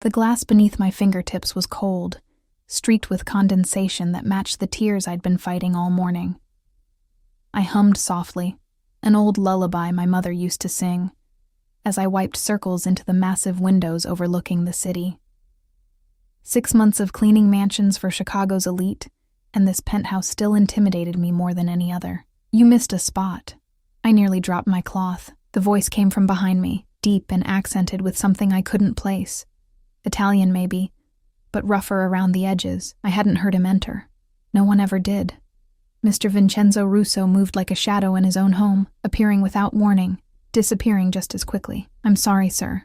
The glass beneath my fingertips was cold, streaked with condensation that matched the tears I'd been fighting all morning. I hummed softly, an old lullaby my mother used to sing, as I wiped circles into the massive windows overlooking the city. 6 months of cleaning mansions for Chicago's elite, and this penthouse still intimidated me more than any other. "You missed a spot." I nearly dropped my cloth. The voice came from behind me, deep and accented with something I couldn't place. Italian, maybe, but rougher around the edges. I hadn't heard him enter. No one ever did. Mr. Vincenzo Russo moved like a shadow in his own home, appearing without warning, disappearing just as quickly. "I'm sorry, sir,"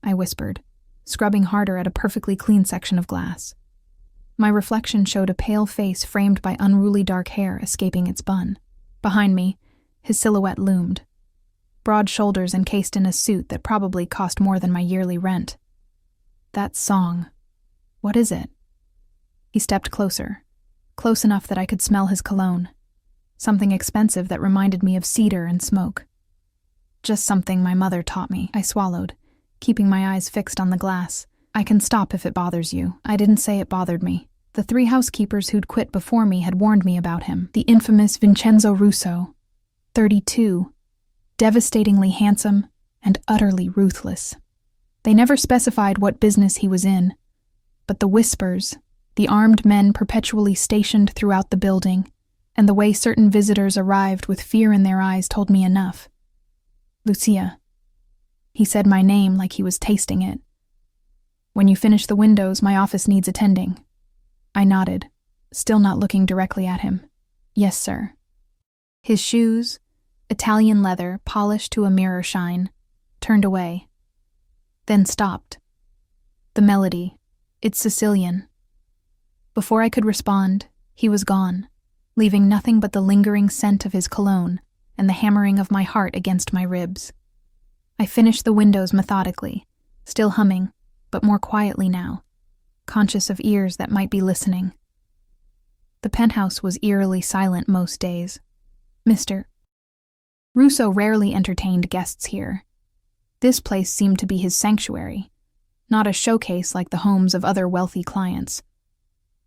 I whispered, scrubbing harder at a perfectly clean section of glass. My reflection showed a pale face framed by unruly dark hair escaping its bun. Behind me, his silhouette loomed. Broad shoulders encased in a suit that probably cost more than my yearly rent. "That song. What is it?" He stepped closer, close enough that I could smell his cologne. Something expensive that reminded me of cedar and smoke. "Just something my mother taught me," I swallowed, keeping my eyes fixed on the glass. "I can stop if it bothers you." I didn't say it bothered me. The 3 housekeepers who'd quit before me had warned me about him. The infamous Vincenzo Russo, 32, devastatingly handsome and utterly ruthless. They never specified what business he was in, but the whispers, the armed men perpetually stationed throughout the building, and the way certain visitors arrived with fear in their eyes told me enough. "Lucia." He said my name like he was tasting it. "When you finish the windows, my office needs attending." I nodded, still not looking directly at him. "Yes, sir." His shoes, Italian leather polished to a mirror shine, turned away, then stopped. The melody, it's Sicilian. Before I could respond, he was gone, leaving nothing but the lingering scent of his cologne and the hammering of my heart against my ribs. I finished the windows methodically, still humming, but more quietly now, conscious of ears that might be listening. The penthouse was eerily silent most days. Mr. Russo rarely entertained guests here. This place seemed to be his sanctuary, not a showcase like the homes of other wealthy clients.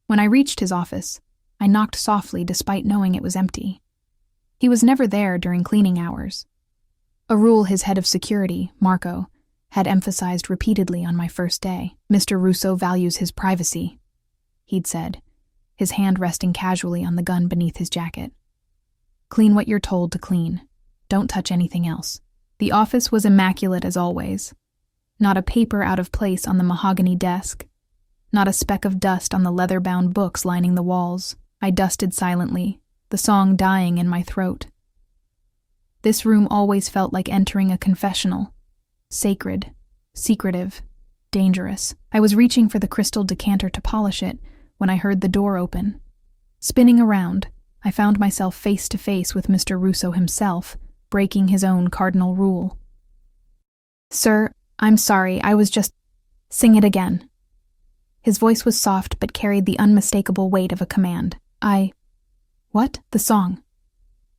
When I reached his office, I knocked softly despite knowing it was empty. He was never there during cleaning hours, a rule his head of security, Marco, had emphasized repeatedly on my first day. "Mr. Russo values his privacy," he'd said, his hand resting casually on the gun beneath his jacket. "Clean what you're told to clean. Don't touch anything else." The office was immaculate as always. Not a paper out of place on the mahogany desk. Not a speck of dust on the leather-bound books lining the walls. I dusted silently, the song dying in my throat. This room always felt like entering a confessional. Sacred, secretive, dangerous. I was reaching for the crystal decanter to polish it when I heard the door open. Spinning around, I found myself face to face with Mr. Russo himself, breaking his own cardinal rule. "Sir, I'm sorry, I was just—" "Sing it again." His voice was soft but carried the unmistakable weight of a command. "What?" "The song.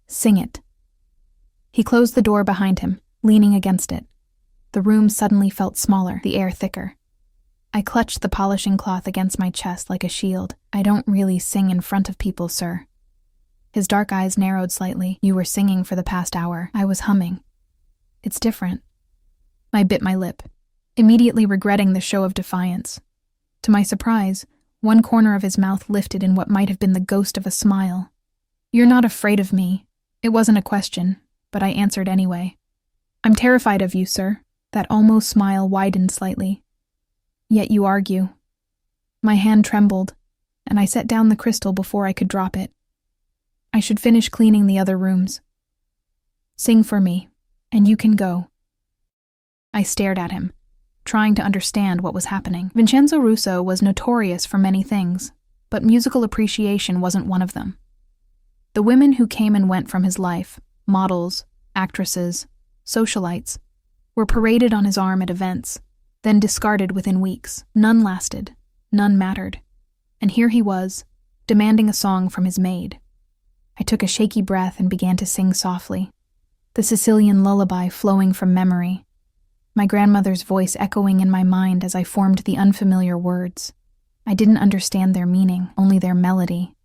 Sing it." He closed the door behind him, leaning against it. The room suddenly felt smaller, the air thicker. I clutched the polishing cloth against my chest like a shield. "I don't really sing in front of people, sir." His dark eyes narrowed slightly. "You were singing for the past hour." I was humming. "It's different." I bit my lip, immediately regretting the show of defiance. To my surprise, one corner of his mouth lifted in what might have been the ghost of a smile. "You're not afraid of me." It wasn't a question, but I answered anyway. "I'm terrified of you, sir." That almost smile widened slightly. "Yet you argue." My hand trembled, and I set down the crystal before I could drop it. "I should finish cleaning the other rooms. Sing for me, and you can go." I stared at him, trying to understand what was happening. Vincenzo Russo was notorious for many things, but musical appreciation wasn't one of them. The women who came and went from his life, models, actresses, socialites, were paraded on his arm at events, then discarded within weeks. None lasted, none mattered. And here he was, demanding a song from his maid. I took a shaky breath and began to sing softly, the Sicilian lullaby flowing from memory. my grandmother's voice echoing in my mind as I formed the unfamiliar words. I didn't understand their meaning, only their melody.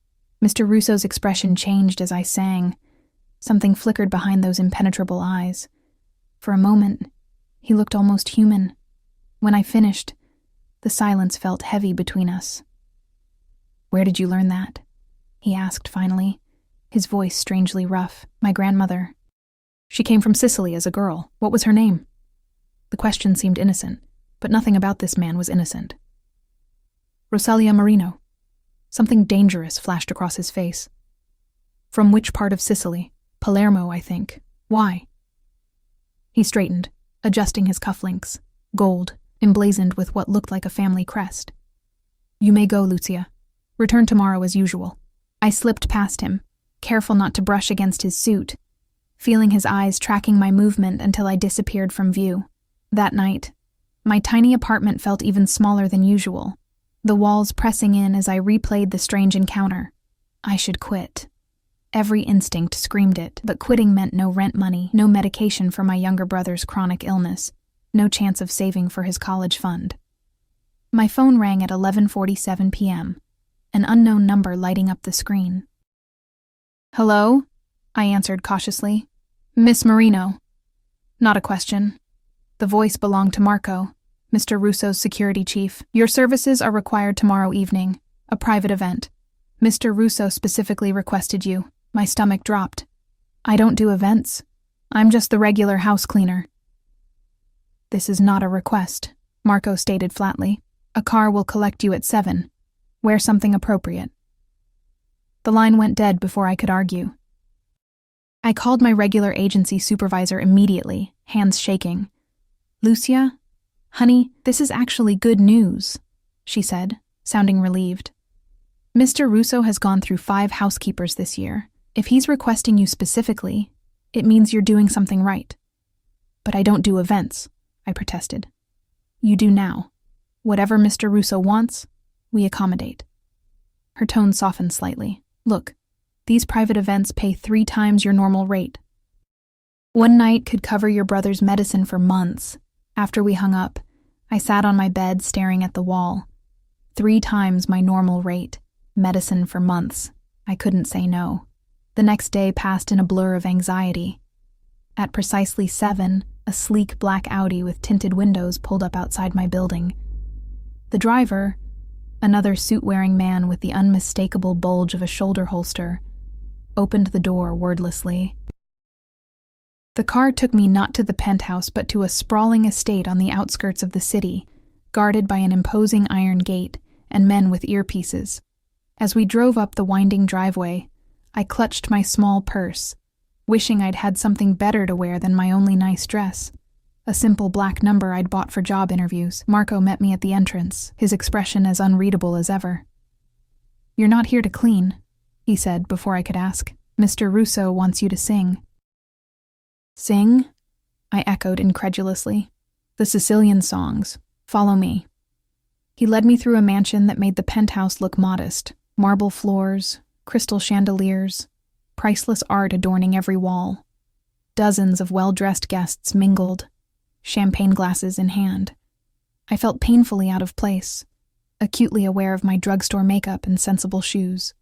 Mr. Russo's expression changed as I sang. Something flickered behind those impenetrable eyes. For a moment, he looked almost human. When I finished, the silence felt heavy between us. "Where did you learn that?" he asked finally, his voice strangely rough. "My grandmother. She came from Sicily as a girl. What was her name?" The question seemed innocent, but nothing about this man was innocent. "Rosalia Marino." Something dangerous flashed across his face. "From which part of Sicily? Palermo, I think. Why?" He straightened, adjusting his cufflinks, gold, emblazoned with what looked like a family crest. "You may go, Lucia. Return tomorrow as usual." I slipped past him, careful not to brush against his suit, feeling his eyes tracking my movement until I disappeared from view. That night, my tiny apartment felt even smaller than usual, the walls pressing in as I replayed the strange encounter. I should quit. Every instinct screamed it, but quitting meant no rent money, no medication for my younger brother's chronic illness, no chance of saving for his college fund. My phone rang at 11:47 p.m., an unknown number lighting up the screen. "Hello?" I answered cautiously. "Miss Marino." Not a question. The voice belonged to Marco, Mr. Russo's security chief. "Your services are required tomorrow evening, a private event. Mr. Russo specifically requested you." My stomach dropped. "I don't do events. I'm just the regular house cleaner." "This is not a request," Marco stated flatly. "A car will collect you at 7. Wear something appropriate." The line went dead before I could argue. I called my regular agency supervisor immediately, hands shaking. "Lucia? Honey, this is actually good news," she said, sounding relieved. "Mr. Russo has gone through 5 housekeepers this year. If he's requesting you specifically, it means you're doing something right." "But I don't do events," I protested. "You do now. Whatever Mr. Russo wants, we accommodate." Her tone softened slightly. "Look, these private events pay 3 times your normal rate. One night could cover your brother's medicine for months." After we hung up, I sat on my bed staring at the wall. 3 times my normal rate. Medicine for months. I couldn't say no. The next day passed in a blur of anxiety. At precisely 7, a sleek black Audi with tinted windows pulled up outside my building. The driver, another suit-wearing man with the unmistakable bulge of a shoulder holster, opened the door wordlessly. The car took me not to the penthouse but to a sprawling estate on the outskirts of the city, guarded by an imposing iron gate and men with earpieces. As we drove up the winding driveway, I clutched my small purse, wishing I'd had something better to wear than my only nice dress. A simple black number I'd bought for job interviews. Marco met me at the entrance, his expression as unreadable as ever. "You're not here to clean," he said before I could ask. "Mr. Russo wants you to sing." "Sing?" I echoed incredulously. "The Sicilian songs. Follow me." He led me through a mansion that made the penthouse look modest. Marble floors, crystal chandeliers, priceless art adorning every wall. Dozens of well-dressed guests mingled, champagne glasses in hand. I felt painfully out of place, acutely aware of my drugstore makeup and sensible shoes.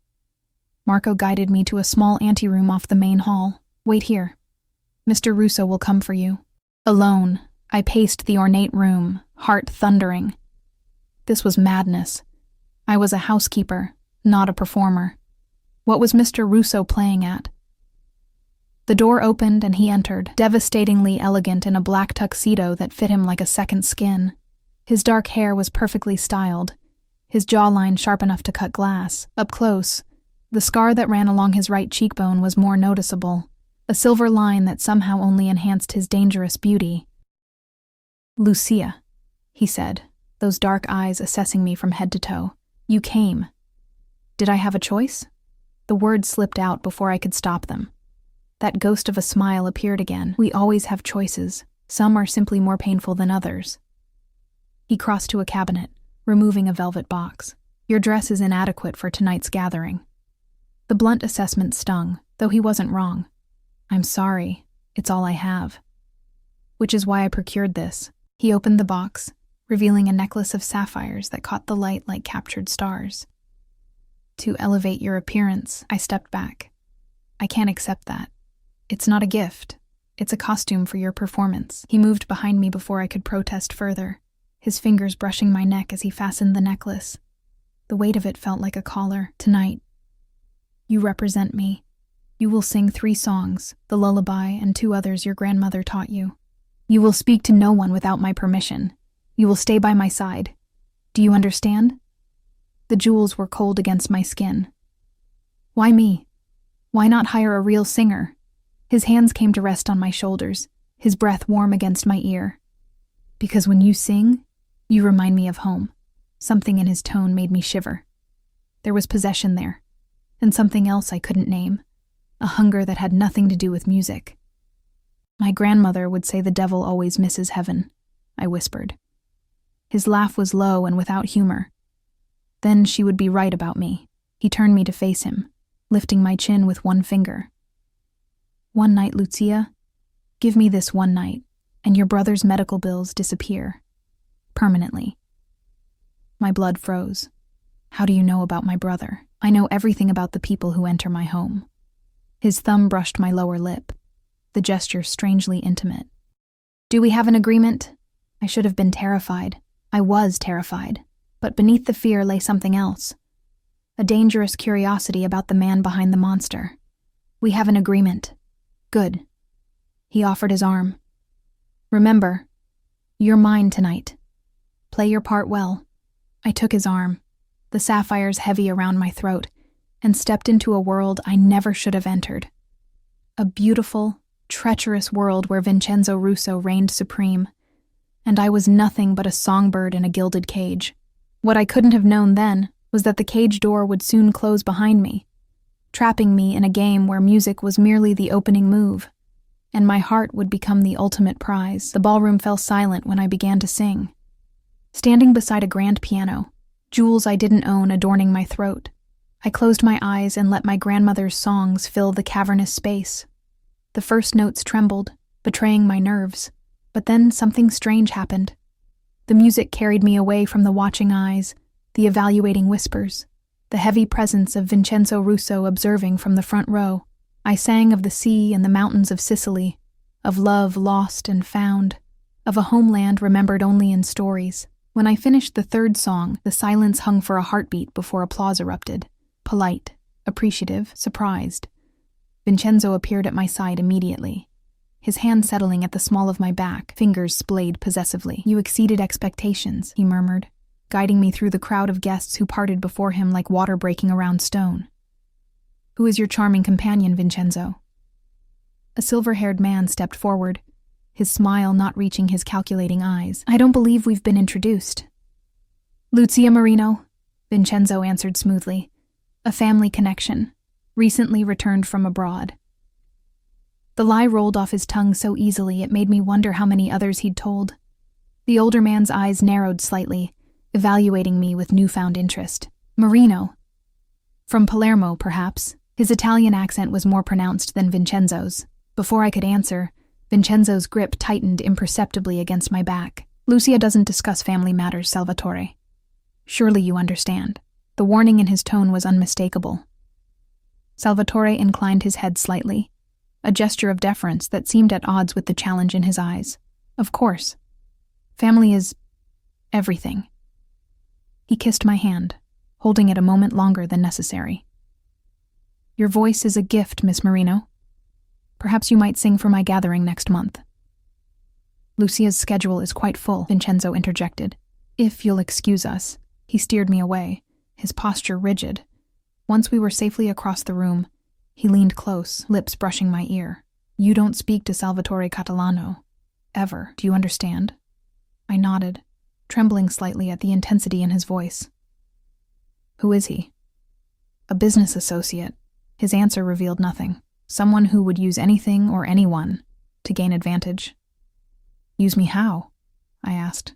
Marco guided me to a small anteroom off the main hall. "Wait here. Mr. Russo will come for you." Alone, I paced the ornate room, heart thundering. This was madness. I was a housekeeper, not a performer. What was Mr. Russo playing at? The door opened and he entered, devastatingly elegant in a black tuxedo that fit him like a second skin. His dark hair was perfectly styled, his jawline sharp enough to cut glass. Up close, the scar that ran along his right cheekbone was more noticeable, a silver line that somehow only enhanced his dangerous beauty. "Lucia," he said, those dark eyes assessing me from head to toe. "You came. Did I have a choice?" The words slipped out before I could stop them. That ghost of a smile appeared again. "We always have choices. Some are simply more painful than others." He crossed to a cabinet, removing a velvet box. "Your dress is inadequate for tonight's gathering." The blunt assessment stung, though he wasn't wrong. "I'm sorry. It's all I have." "Which is why I procured this. He opened the box, revealing a necklace of sapphires that caught the light like captured stars. To elevate your appearance, I stepped back. I can't accept that. It's not a gift. It's a costume for your performance. He moved behind me before I could protest further, his fingers brushing my neck as he fastened the necklace. The weight of it felt like a collar. Tonight, you represent me. You will sing 3 songs, the lullaby and 2 others your grandmother taught you. You will speak to no one without my permission. You will stay by my side. Do you understand? The jewels were cold against my skin. Why me? Why not hire a real singer? His hands came to rest on my shoulders, his breath warm against my ear. Because when you sing, you remind me of home. Something in his tone made me shiver. There was possession there, and something else I couldn't name, a hunger that had nothing to do with music. My grandmother would say the devil always misses heaven, I whispered. His laugh was low and without humor. Then she would be right about me. He turned me to face him, lifting my chin with one finger. One night, Lucia. Give me this one night, and your brother's medical bills disappear. Permanently. My blood froze. How do you know about my brother? I know everything about the people who enter my home. His thumb brushed my lower lip, the gesture strangely intimate. Do we have an agreement? I should have been terrified. I was terrified, but beneath the fear lay something else. A dangerous curiosity about the man behind the monster. We have an agreement. Good. He offered his arm. Remember, you're mine tonight. Play your part well. I took his arm, the sapphires heavy around my throat, and stepped into a world I never should have entered. A beautiful, treacherous world where Vincenzo Russo reigned supreme, and I was nothing but a songbird in a gilded cage. What I couldn't have known then was that the cage door would soon close behind me, trapping me in a game where music was merely the opening move, and my heart would become the ultimate prize. The ballroom fell silent when I began to sing. Standing beside a grand piano, jewels I didn't own adorning my throat, I closed my eyes and let my grandmother's songs fill the cavernous space. The first notes trembled, betraying my nerves, but then something strange happened. The music carried me away from the watching eyes, the evaluating whispers, the heavy presence of Vincenzo Russo observing from the front row. I sang of the sea and the mountains of Sicily, of love lost and found, of a homeland remembered only in stories. When I finished the 3rd song, the silence hung for a heartbeat before applause erupted. Polite, appreciative, surprised. Vincenzo appeared at my side immediately, his hand settling at the small of my back, fingers splayed possessively. You exceeded expectations, he murmured, guiding me through the crowd of guests who parted before him like water breaking around stone. Who is your charming companion, Vincenzo? A silver-haired man stepped forward, his smile not reaching his calculating eyes. I don't believe we've been introduced. Lucia Marino, Vincenzo answered smoothly. A family connection, recently returned from abroad. The lie rolled off his tongue so easily it made me wonder how many others he'd told. The older man's eyes narrowed slightly, evaluating me with newfound interest. Marino. From Palermo, perhaps. His Italian accent was more pronounced than Vincenzo's. Before I could answer, Vincenzo's grip tightened imperceptibly against my back. Lucia doesn't discuss family matters, Salvatore. Surely you understand. The warning in his tone was unmistakable. Salvatore inclined his head slightly, a gesture of deference that seemed at odds with the challenge in his eyes. Of course. Family is everything. He kissed my hand, holding it a moment longer than necessary. Your voice is a gift, Miss Marino. Perhaps you might sing for my gathering next month. Lucia's schedule is quite full, Vincenzo interjected. If you'll excuse us. He steered me away, his posture rigid. Once we were safely across the room, he leaned close, lips brushing my ear. You don't speak to Salvatore Catalano. Ever. Do you understand? I nodded, trembling slightly at the intensity in his voice. Who is he? A business associate. His answer revealed nothing. Someone who would use anything or anyone to gain advantage. Use me how? I asked.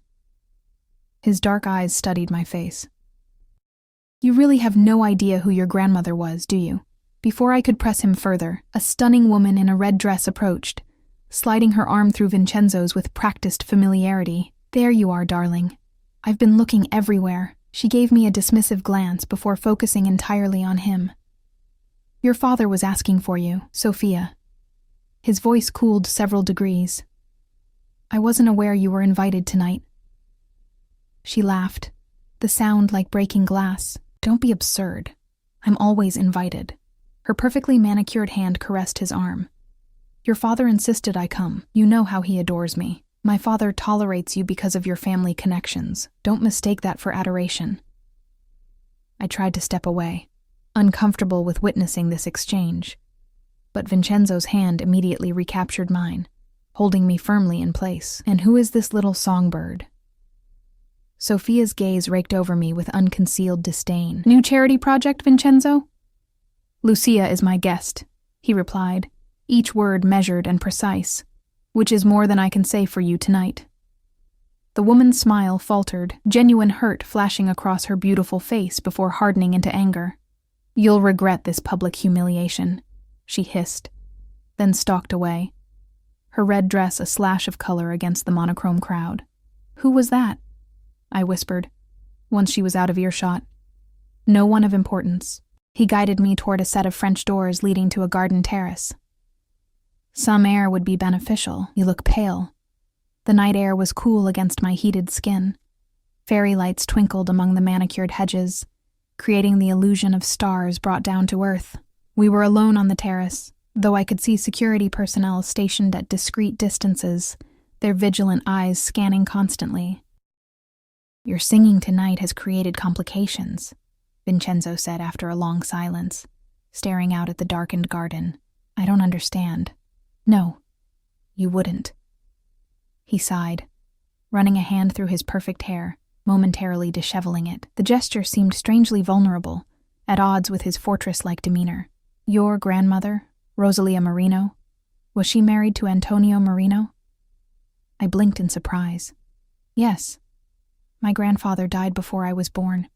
His dark eyes studied my face. You really have no idea who your grandmother was, do you? Before I could press him further, a stunning woman in a red dress approached, sliding her arm through Vincenzo's with practiced familiarity. "There you are, darling. I've been looking everywhere." She gave me a dismissive glance before focusing entirely on him. "Your father was asking for you, Sophia." His voice cooled several degrees. "I wasn't aware you were invited tonight." She laughed, the sound like breaking glass. "Don't be absurd. I'm always invited." Her perfectly manicured hand caressed his arm. "Your father insisted I come. You know how he adores me. My father tolerates you because of your family connections. Don't mistake that for adoration." I tried to step away, uncomfortable with witnessing this exchange. But Vincenzo's hand immediately recaptured mine, holding me firmly in place. "And who is this little songbird?" Sophia's gaze raked over me with unconcealed disdain. "New charity project, Vincenzo?" "Lucia is my guest," he replied, each word measured and precise, "which is more than I can say for you tonight." The woman's smile faltered, genuine hurt flashing across her beautiful face before hardening into anger. "You'll regret this public humiliation," she hissed, then stalked away, her red dress a slash of color against the monochrome crowd. "Who was that?" I whispered, once she was out of earshot. "No one of importance." He guided me toward a set of French doors leading to a garden terrace. "Some air would be beneficial. You look pale." The night air was cool against my heated skin. Fairy lights twinkled among the manicured hedges, creating the illusion of stars brought down to earth. We were alone on the terrace, though I could see security personnel stationed at discreet distances, their vigilant eyes scanning constantly. "Your singing tonight has created complications," Vincenzo said after a long silence, staring out at the darkened garden. "I don't understand." "No, you wouldn't." He sighed, running a hand through his perfect hair, momentarily disheveling it. The gesture seemed strangely vulnerable, at odds with his fortress-like demeanor. "Your grandmother, Rosalia Marino, was she married to Antonio Marino?" I blinked in surprise. "Yes. My grandfather died before I was born."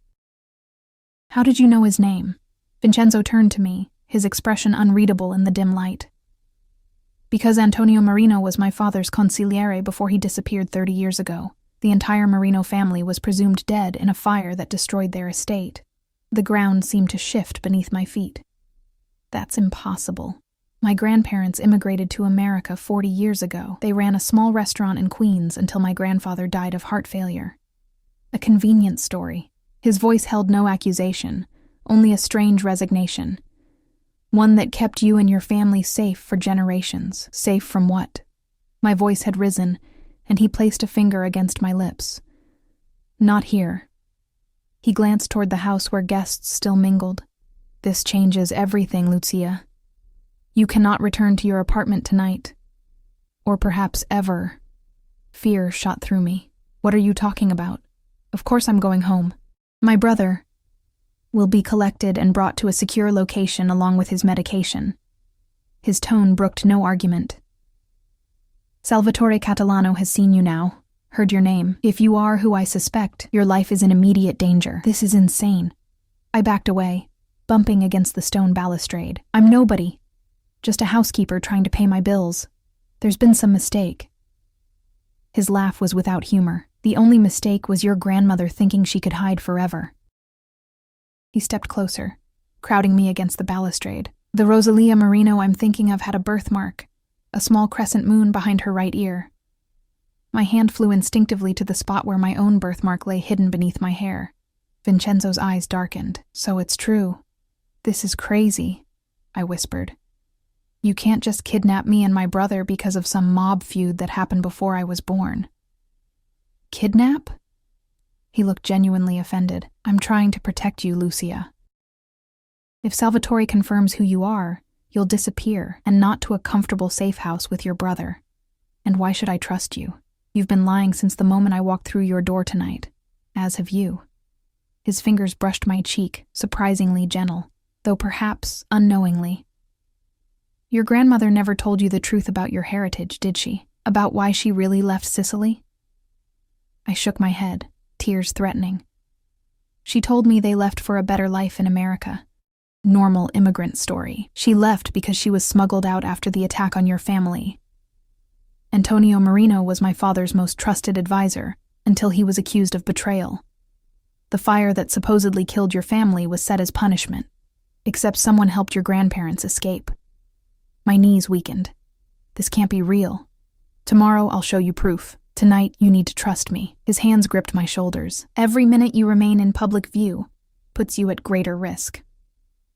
"How did you know his name?" Vincenzo turned to me, his expression unreadable in the dim light. "Because Antonio Marino was my father's consigliere before he disappeared 30 years ago. The entire Marino family was presumed dead in a fire that destroyed their estate." The ground seemed to shift beneath my feet. "That's impossible. My grandparents immigrated to America 40 years ago. They ran a small restaurant in Queens until my grandfather died of heart failure." A convenient story. His voice held no accusation, only a strange resignation. "One that kept you and your family safe for generations." "Safe from what?" My voice had risen, and he placed a finger against my lips. "Not here." He glanced toward the house where guests still mingled. "This changes everything, Lucia. You cannot return to your apartment tonight. Or perhaps ever." Fear shot through me. "What are you talking about? Of course I'm going home. My brother will be collected and brought to a secure location along with his medication." His tone brooked no argument. "Salvatore Catalano has seen you now, heard your name. If you are who I suspect, your life is in immediate danger." "This is insane." I backed away, bumping against the stone balustrade. "I'm nobody. Just a housekeeper trying to pay my bills. There's been some mistake." His laugh was without humor. "The only mistake was your grandmother thinking she could hide forever." He stepped closer, crowding me against the balustrade. "The Rosalia Marino I'm thinking of had a birthmark, a small crescent moon behind her right ear." My hand flew instinctively to the spot where my own birthmark lay hidden beneath my hair. Vincenzo's eyes darkened. "So it's true. This is crazy," I whispered. "You can't just kidnap me and my brother because of some mob feud that happened before I was born." "Kidnap?" He looked genuinely offended. "I'm trying to protect you, Lucia. If Salvatore confirms who you are, you'll disappear, and not to a comfortable safe house with your brother. And why should I trust you? You've been lying since the moment I walked through your door tonight, as have you." His fingers brushed my cheek, surprisingly gentle, though perhaps unknowingly. "Your grandmother never told you the truth about your heritage, did she? About why she really left Sicily?" I shook my head, tears threatening. "She told me they left for a better life in America. Normal immigrant story. She left because she was smuggled out after the attack on your family. Antonio Marino was my father's most trusted advisor until he was accused of betrayal. The fire that supposedly killed your family was set as punishment, except someone helped your grandparents escape. My knees weakened. This can't be real. Tomorrow I'll show you proof. Tonight you need to trust me. His hands gripped my shoulders. Every minute you remain in public view puts you at greater risk.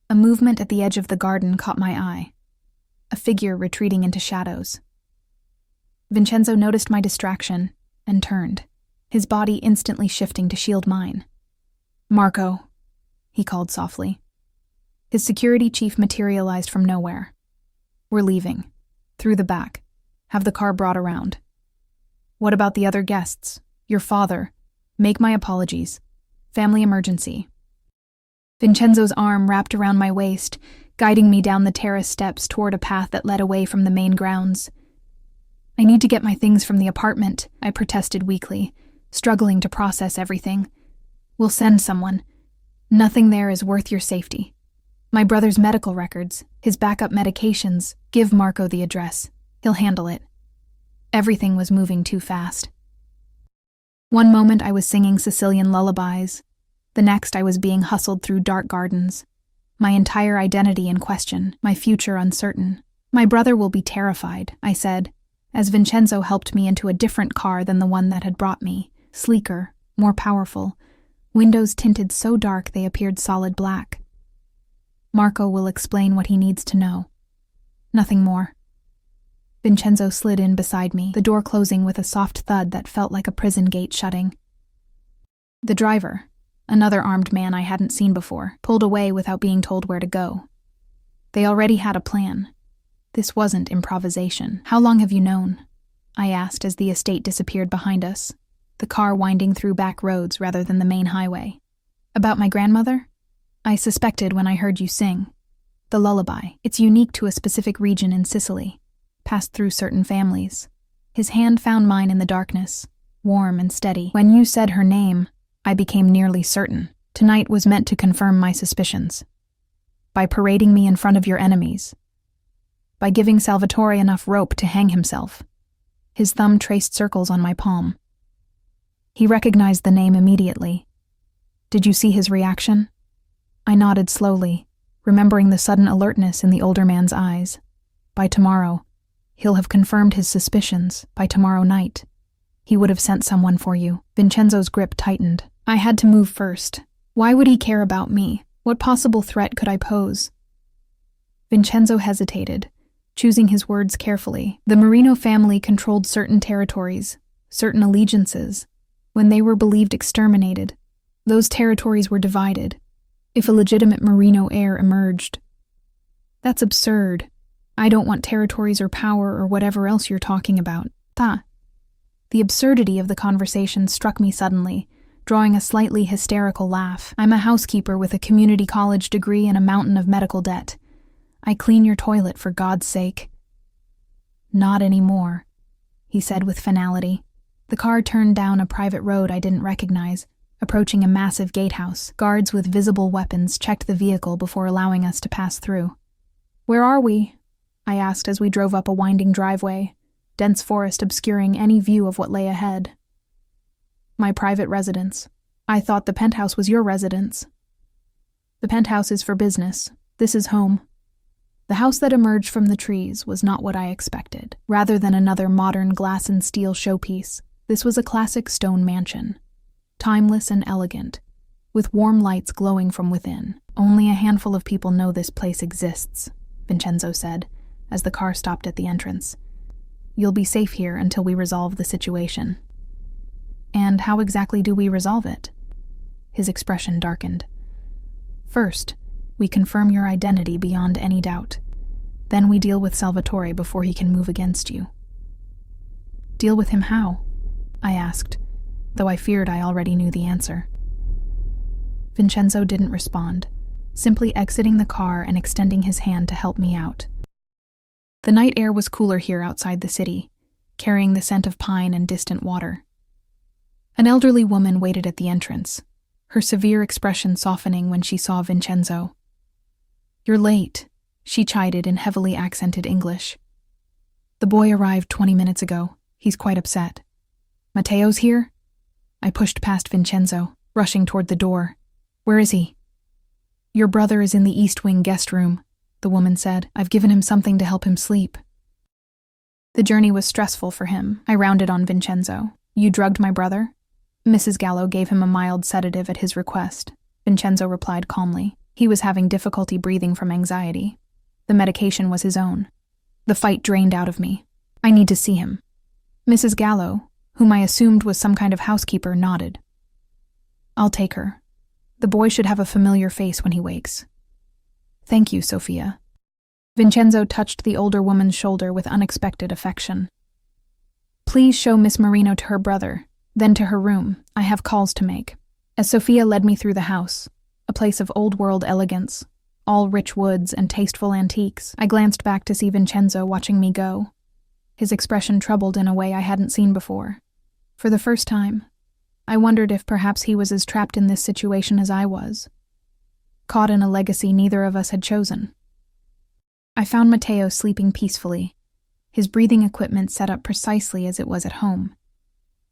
A movement at the edge of the garden caught my eye. A figure retreating into shadows. Vincenzo noticed my distraction and turned, his body instantly shifting to shield mine. "Marco," he called softly. His security chief materialized from nowhere. "We're leaving. Through the back. Have the car brought around." "What about the other guests? Your father? Make my apologies. Family emergency." Vincenzo's arm wrapped around my waist, guiding me down the terrace steps toward a path that led away from the main grounds. "I need to get my things from the apartment," I protested weakly, struggling to process everything. "We'll send someone. Nothing there is worth your safety. My brother's medical records, his backup medications, give Marco the address. He'll handle it." Everything was moving too fast. One moment I was singing Sicilian lullabies. The next I was being hustled through dark gardens. My entire identity in question, my future uncertain. "My brother will be terrified," I said, as Vincenzo helped me into a different car than the one that had brought me, sleeker, more powerful, windows tinted so dark they appeared solid black. "Marco will explain what he needs to know. Nothing more." Vincenzo slid in beside me, the door closing with a soft thud that felt like a prison gate shutting. The driver, another armed man I hadn't seen before, pulled away without being told where to go. They already had a plan. This wasn't improvisation. "How long have you known?" I asked as the estate disappeared behind us, the car winding through back roads rather than the main highway. "About my grandmother? I suspected when I heard you sing. The lullaby. It's unique to a specific region in Sicily, passed through certain families." His hand found mine in the darkness, warm and steady. "When you said her name, I became nearly certain. Tonight was meant to confirm my suspicions. By parading me in front of your enemies. By giving Salvatore enough rope to hang himself." His thumb traced circles on my palm. He recognized the name immediately. "Did you see his reaction?" I nodded slowly, remembering the sudden alertness in the older man's eyes. "By tomorrow, he'll have confirmed his suspicions. By tomorrow night, he would have sent someone for you." Vincenzo's grip tightened. I had to move first. Why would he care about me? What possible threat could I pose? Vincenzo hesitated, choosing his words carefully. The Marino family controlled certain territories, certain allegiances. When they were believed exterminated, those territories were divided. If a legitimate Marino heir emerged. "That's absurd. I don't want territories or power or whatever else you're talking about." The absurdity of the conversation struck me suddenly, drawing a slightly hysterical laugh. "I'm a housekeeper with a community college degree and a mountain of medical debt. I clean your toilet, for God's sake." "Not anymore," he said with finality. The car turned down a private road I didn't recognize, approaching a massive gatehouse. Guards with visible weapons checked the vehicle before allowing us to pass through. "Where are we?" I asked as we drove up a winding driveway, dense forest obscuring any view of what lay ahead. "My private residence. I thought the penthouse was your residence." "The penthouse is for business. This is home." The house that emerged from the trees was not what I expected. Rather than another modern glass and steel showpiece, this was a classic stone mansion. Timeless and elegant, with warm lights glowing from within. "Only a handful of people know this place exists," Vincenzo said, as the car stopped at the entrance. "You'll be safe here until we resolve the situation." "And how exactly do we resolve it?" His expression darkened. "First, we confirm your identity beyond any doubt. Then we deal with Salvatore before he can move against you." "Deal with him how?" I asked, though I feared I already knew the answer. Vincenzo didn't respond, simply exiting the car and extending his hand to help me out. The night air was cooler here outside the city, carrying the scent of pine and distant water. An elderly woman waited at the entrance, her severe expression softening when she saw Vincenzo. "You're late," she chided in heavily accented English. The boy arrived 20 minutes ago. He's quite upset. Matteo's here? I pushed past Vincenzo, rushing toward the door. Where is he? Your brother is in the East Wing guest room, the woman said. I've given him something to help him sleep. The journey was stressful for him. I rounded on Vincenzo. You drugged my brother? Mrs. Gallo gave him a mild sedative at his request. Vincenzo replied calmly. He was having difficulty breathing from anxiety. The medication was his own. The fight drained out of me. I need to see him. Mrs. Gallo, whom I assumed was some kind of housekeeper, nodded. I'll take her. The boy should have a familiar face when he wakes. Thank you, Sophia. Vincenzo touched the older woman's shoulder with unexpected affection. Please show Miss Marino to her brother, then to her room. I have calls to make. As Sophia led me through the house, a place of old-world elegance, all rich woods and tasteful antiques, I glanced back to see Vincenzo watching me go. His expression troubled in a way I hadn't seen before. For the first time, I wondered if perhaps he was as trapped in this situation as I was, caught in a legacy neither of us had chosen. I found Matteo sleeping peacefully, his breathing equipment set up precisely as it was at home,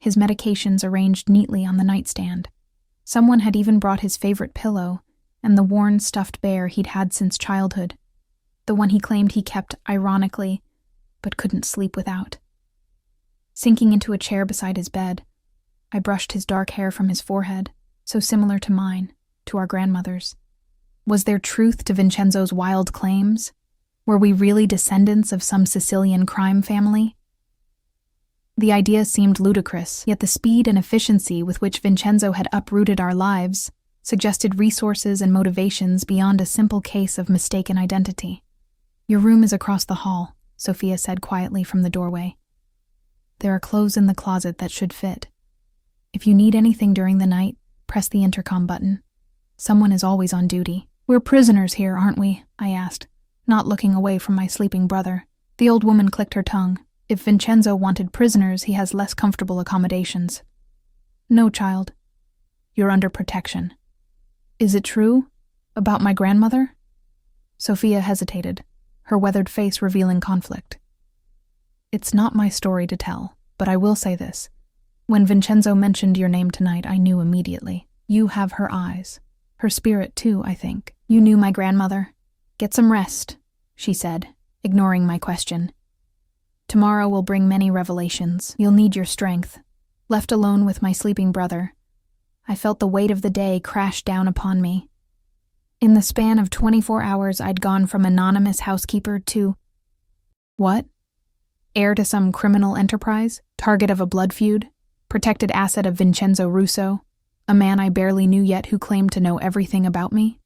his medications arranged neatly on the nightstand. Someone had even brought his favorite pillow and the worn stuffed bear he'd had since childhood, the one he claimed he kept ironically, but couldn't sleep without. Sinking into a chair beside his bed, I brushed his dark hair from his forehead, so similar to mine, to our grandmother's. Was there truth to Vincenzo's wild claims? Were we really descendants of some Sicilian crime family? The idea seemed ludicrous, yet the speed and efficiency with which Vincenzo had uprooted our lives suggested resources and motivations beyond a simple case of mistaken identity. Your room is across the hall, Sophia said quietly from the doorway. There are clothes in the closet that should fit. If you need anything during the night, press the intercom button. Someone is always on duty. We're prisoners here, aren't we? I asked, not looking away from my sleeping brother. The old woman clicked her tongue. If Vincenzo wanted prisoners, he has less comfortable accommodations. No, child. You're under protection. Is it true? About my grandmother? Sophia hesitated, her weathered face revealing conflict. It's not my story to tell, but I will say this. When Vincenzo mentioned your name tonight, I knew immediately. You have her eyes. Her spirit, too, I think. You knew my grandmother. Get some rest, she said, ignoring my question. Tomorrow will bring many revelations. You'll need your strength. Left alone with my sleeping brother, I felt the weight of the day crash down upon me. In the span of 24 hours, I'd gone from anonymous housekeeper to... What? Heir to some criminal enterprise? Target of a blood feud? Protected asset of Vincenzo Russo? A man I barely knew yet who claimed to know everything about me?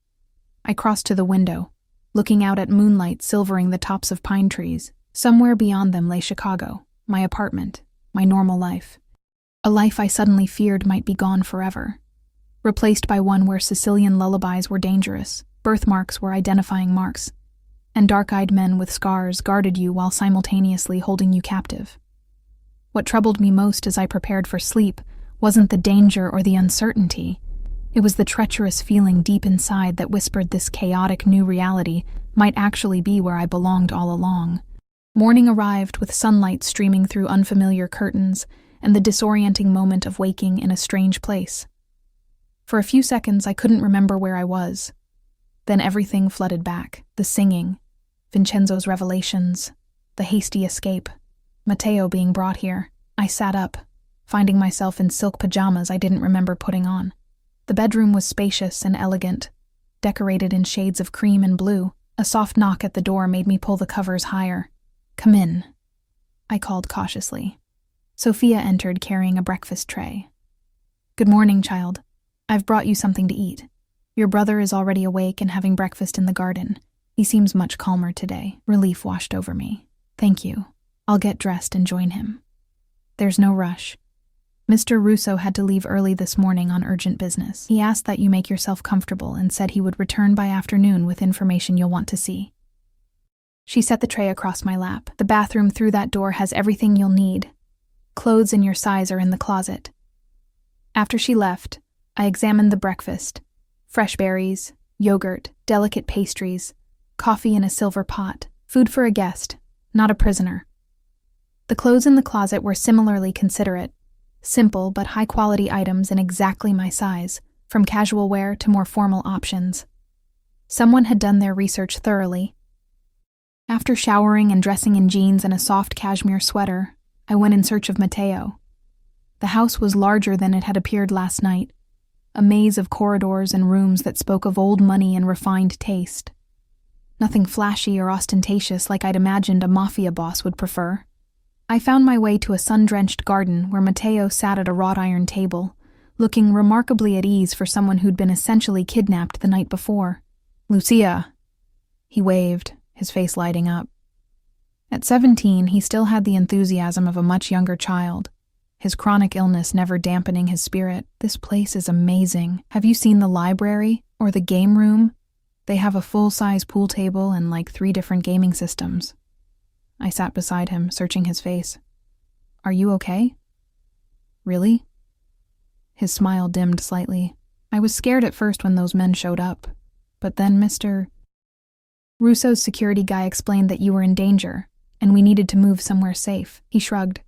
I crossed to the window, looking out at moonlight silvering the tops of pine trees. Somewhere beyond them lay Chicago, my apartment, my normal life. A life I suddenly feared might be gone forever, replaced by one where Sicilian lullabies were dangerous, birthmarks were identifying marks, and dark-eyed men with scars guarded you while simultaneously holding you captive. What troubled me most as I prepared for sleep wasn't the danger or the uncertainty. It was the treacherous feeling deep inside that whispered this chaotic new reality might actually be where I belonged all along. Morning arrived with sunlight streaming through unfamiliar curtains and the disorienting moment of waking in a strange place. For a few seconds, I couldn't remember where I was. Then everything flooded back. The singing, Vincenzo's revelations, the hasty escape, Matteo being brought here. I sat up, finding myself in silk pajamas I didn't remember putting on. The bedroom was spacious and elegant, decorated in shades of cream and blue. A soft knock at the door made me pull the covers higher. Come in, I called cautiously. Sophia entered carrying a breakfast tray. Good morning, child. I've brought you something to eat. Your brother is already awake and having breakfast in the garden. He seems much calmer today. Relief washed over me. Thank you. I'll get dressed and join him. There's no rush. Mr. Russo had to leave early this morning on urgent business. He asked that you make yourself comfortable and said he would return by afternoon with information you'll want to see. She set the tray across my lap. The bathroom through that door has everything you'll need. Clothes in your size are in the closet. After she left, I examined the breakfast. Fresh berries, yogurt, delicate pastries, coffee in a silver pot. Food for a guest, not a prisoner. The clothes in the closet were similarly considerate, simple but high-quality items in exactly my size, from casual wear to more formal options. Someone had done their research thoroughly. After showering and dressing in jeans and a soft cashmere sweater, I went in search of Mateo. The house was larger than it had appeared last night, a maze of corridors and rooms that spoke of old money and refined taste. Nothing flashy or ostentatious like I'd imagined a Mafia boss would prefer. I found my way to a sun-drenched garden where Mateo sat at a wrought iron table, looking remarkably at ease for someone who'd been essentially kidnapped the night before. "Lucia!" He waved, his face lighting up. At 17, he still had the enthusiasm of a much younger child, his chronic illness never dampening his spirit. "This place is amazing. Have you seen the library or the game room? They have a full-size pool table and like 3 different gaming systems." I sat beside him, searching his face. "Are you okay?" "Really?" His smile dimmed slightly. "I was scared at first when those men showed up. But then Mr. Russo's security guy explained that you were in danger, and we needed to move somewhere safe." He shrugged.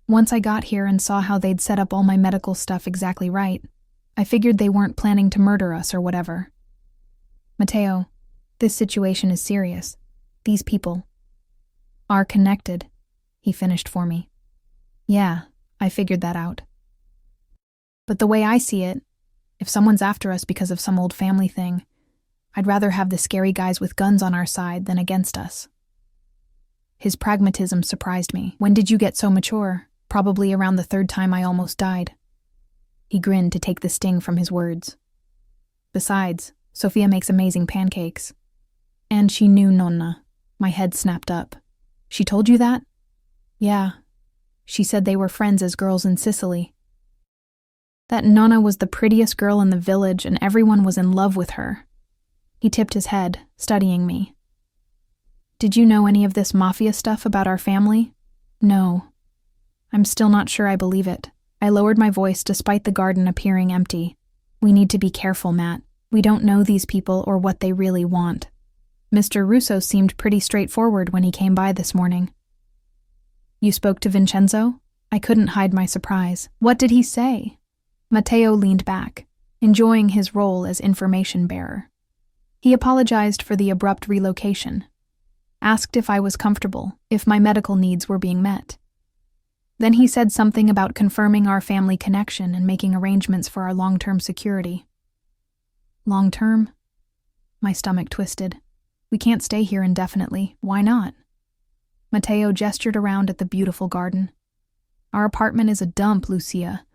"Once I got here and saw how they'd set up all my medical stuff exactly right, I figured they weren't planning to murder us or whatever." "Mateo, this situation is serious. These people are connected," he finished for me. "Yeah, I figured that out. But the way I see it, if someone's after us because of some old family thing, I'd rather have the scary guys with guns on our side than against us." His pragmatism surprised me. "When did you get so mature?" "Probably around the 3rd time I almost died." He grinned to take the sting from his words. "Besides, Sophia makes amazing pancakes." "And she knew Nonna." My head snapped up. "She told you that?" "Yeah. She said they were friends as girls in Sicily. That Nonna was the prettiest girl in the village and everyone was in love with her." He tipped his head, studying me. "Did you know any of this Mafia stuff about our family?" "No." "I'm still not sure I believe it." I lowered my voice despite the garden appearing empty. "We need to be careful, Matt. We don't know these people or what they really want. Mr. Russo seemed pretty straightforward when he came by this morning." "You spoke to Vincenzo?" I couldn't hide my surprise. "What did he say?" Mateo leaned back, enjoying his role as information bearer. He apologized for the abrupt relocation, asked if I was comfortable, if my medical needs were being met. Then he said something about confirming our family connection and making arrangements for our long-term security. "Long-term?" My stomach twisted. "We can't stay here indefinitely. Why not?" Mateo gestured around at the beautiful garden. "Our apartment is a dump, Lucia.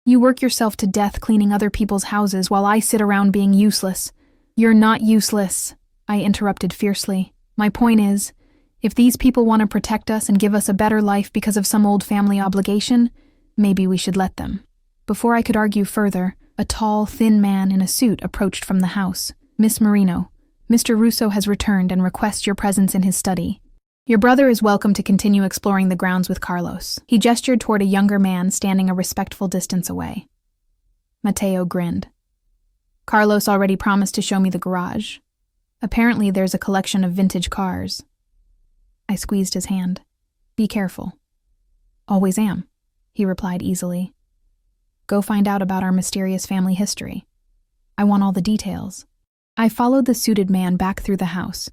You work yourself to death cleaning other people's houses while I sit around being useless." "You're not useless," I interrupted fiercely. "My point is, if these people want to protect us and give us a better life because of some old family obligation, maybe we should let them." Before I could argue further, a tall, thin man in a suit approached from the house. "Miss Marino, Mr. Russo has returned and requests your presence in his study. Your brother is welcome to continue exploring the grounds with Carlos." He gestured toward a younger man standing a respectful distance away. Mateo grinned. "Carlos already promised to show me the garage. Apparently there's a collection of vintage cars." I squeezed his hand. "Be careful." "Always am," he replied easily. "Go find out about our mysterious family history. I want all the details." I followed the suited man back through the house,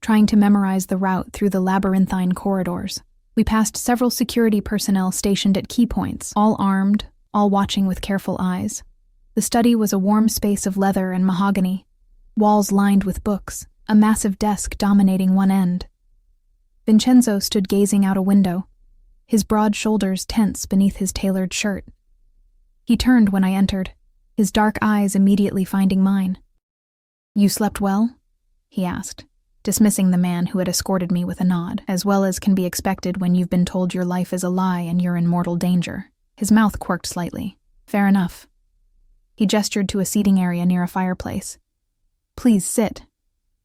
trying to memorize the route through the labyrinthine corridors. We passed several security personnel stationed at key points, all armed, all watching with careful eyes. The study was a warm space of leather and mahogany, walls lined with books, a massive desk dominating one end. Vincenzo stood gazing out a window, his broad shoulders tense beneath his tailored shirt. He turned when I entered, his dark eyes immediately finding mine. "You slept well?" he asked, dismissing the man who had escorted me with a nod, "as well as can be expected when you've been told your life is a lie and you're in mortal danger." His mouth quirked slightly. "Fair enough." He gestured to a seating area near a fireplace. "Please sit.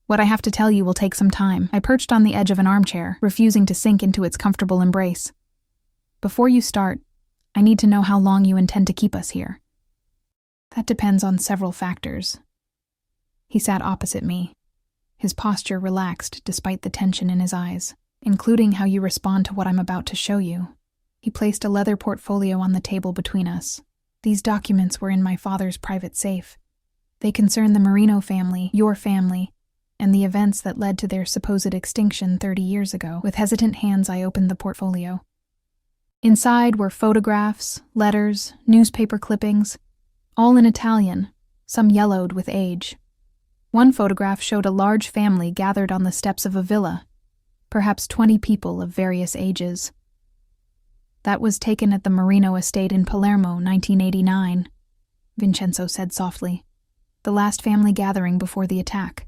What I have to tell you will take some time." I perched on the edge of an armchair, refusing to sink into its comfortable embrace. "Before you start, I need to know how long you intend to keep us here." "That depends on several factors." He sat opposite me, his posture relaxed despite the tension in his eyes. including how you respond to what I'm about to show you." He placed a leather portfolio on the table between us. These documents were in my father's private safe. They concern the Marino family, your family, and the events that led to their supposed extinction 30 years ago. With hesitant hands, I opened the portfolio. Inside were photographs, letters, newspaper clippings, all in Italian, some yellowed with age. One photograph showed a large family gathered on the steps of a villa, perhaps 20 people of various ages. "That was taken at the Marino estate in Palermo, 1989, Vincenzo said softly. "The last family gathering before the attack."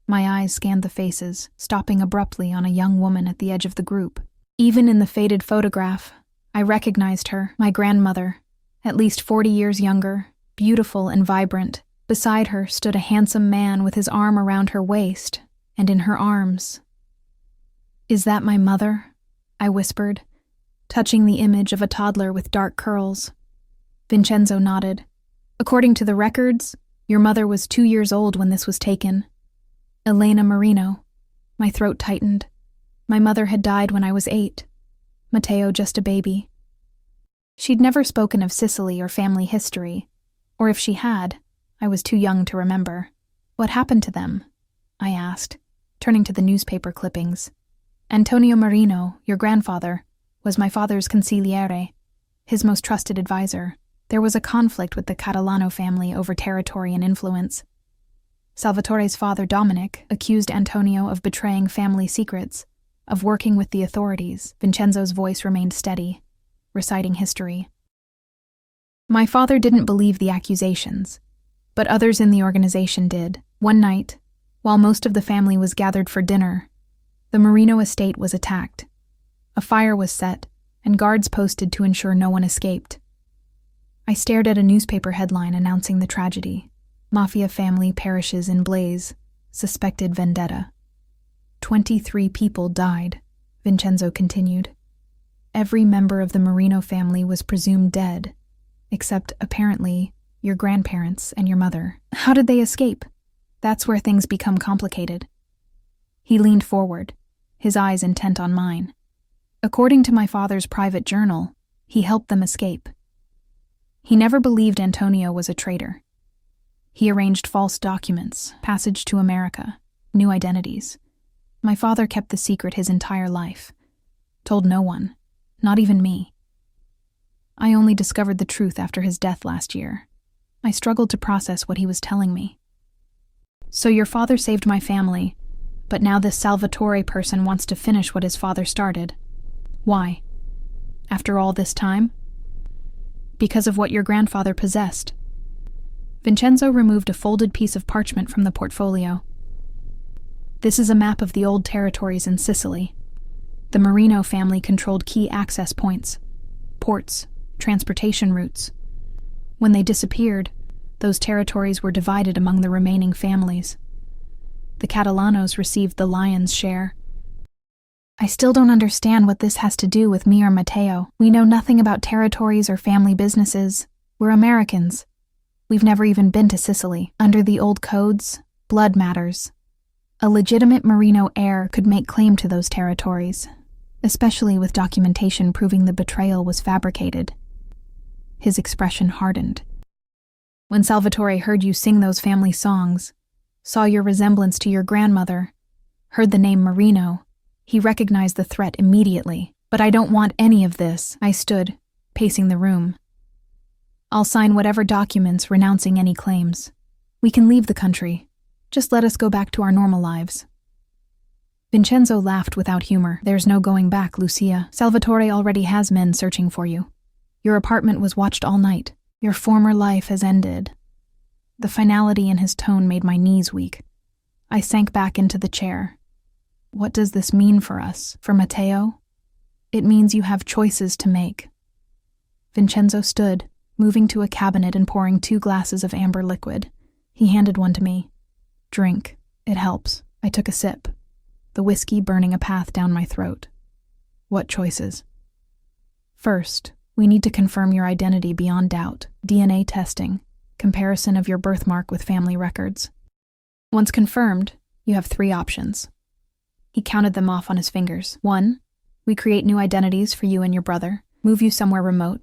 My eyes scanned the faces, stopping abruptly on a young woman at the edge of the group. Even in the faded photograph, I recognized her, my grandmother, at least 40 years younger, beautiful and vibrant. Beside her stood a handsome man with his arm around her waist, and in her arms. "Is that my mother?" I whispered, touching the image of a toddler with dark curls. Vincenzo nodded. "According to the records, your mother was 2 years old when this was taken. Elena Marino." My throat tightened. My mother had died when I was 8. Matteo just a baby. She'd never spoken of Sicily or family history, or if she had, I was too young to remember. "What happened to them?" I asked, turning to the newspaper clippings. "Antonio Marino, your grandfather, was my father's consigliere, his most trusted advisor. There was a conflict with the Catalano family over territory and influence. Salvatore's father, Dominic, accused Antonio of betraying family secrets, of working with the authorities." Vincenzo's voice remained steady, reciting history. "My father didn't believe the accusations, but others in the organization did. One night, while most of the family was gathered for dinner, the Marino estate was attacked. A fire was set, and guards posted to ensure no one escaped. I stared at a newspaper headline announcing the tragedy. Mafia family perishes in blaze, suspected vendetta. 23 people died," Vincenzo continued. "Every member of the Marino family was presumed dead, except, apparently, your grandparents and your mother. How did they escape? That's where things become complicated." He leaned forward, his eyes intent on mine. "According to my father's private journal, he helped them escape. He never believed Antonio was a traitor. He arranged false documents, passage to America, new identities. My father kept the secret his entire life. Told no one, not even me. I only discovered the truth after his death last year. I struggled to process what he was telling me. So your father saved my family, but now this Salvatore person wants to finish what his father started. Why? After all this time? Because of what your grandfather possessed." Vincenzo removed a folded piece of parchment from the portfolio. "This is a map of the old territories in Sicily. The Marino family controlled key access points, ports, transportation routes. When they disappeared, those territories were divided among the remaining families. The Catalanos received the lion's share. I still don't understand what this has to do with me or Matteo. We know nothing about territories or family businesses. We're Americans. We've never even been to Sicily. Under the old codes, blood matters. A legitimate Marino heir could make claim to those territories, especially with documentation proving the betrayal was fabricated." His expression hardened. "When Salvatore heard you sing those family songs, saw your resemblance to your grandmother, heard the name Marino, he recognized the threat immediately. But I don't want any of this." I stood, pacing the room. "I'll sign whatever documents renouncing any claims. We can leave the country. Just let us go back to our normal lives." Vincenzo laughed without humor. "There's no going back, Lucia. Salvatore already has men searching for you. Your apartment was watched all night. Your former life has ended." The finality in his tone made my knees weak. I sank back into the chair. "What does this mean for us? For Matteo? It means you have choices to make." Vincenzo stood, moving to a cabinet and pouring 2 glasses of amber liquid. He handed one to me. "Drink. It helps." I took a sip, the whiskey burning a path down my throat. "What choices?" "First, we need to confirm your identity beyond doubt. DNA testing, comparison of your birthmark with family records. Once confirmed, you have 3 options." He counted them off on his fingers. 1. We create new identities for you and your brother, move you somewhere remote,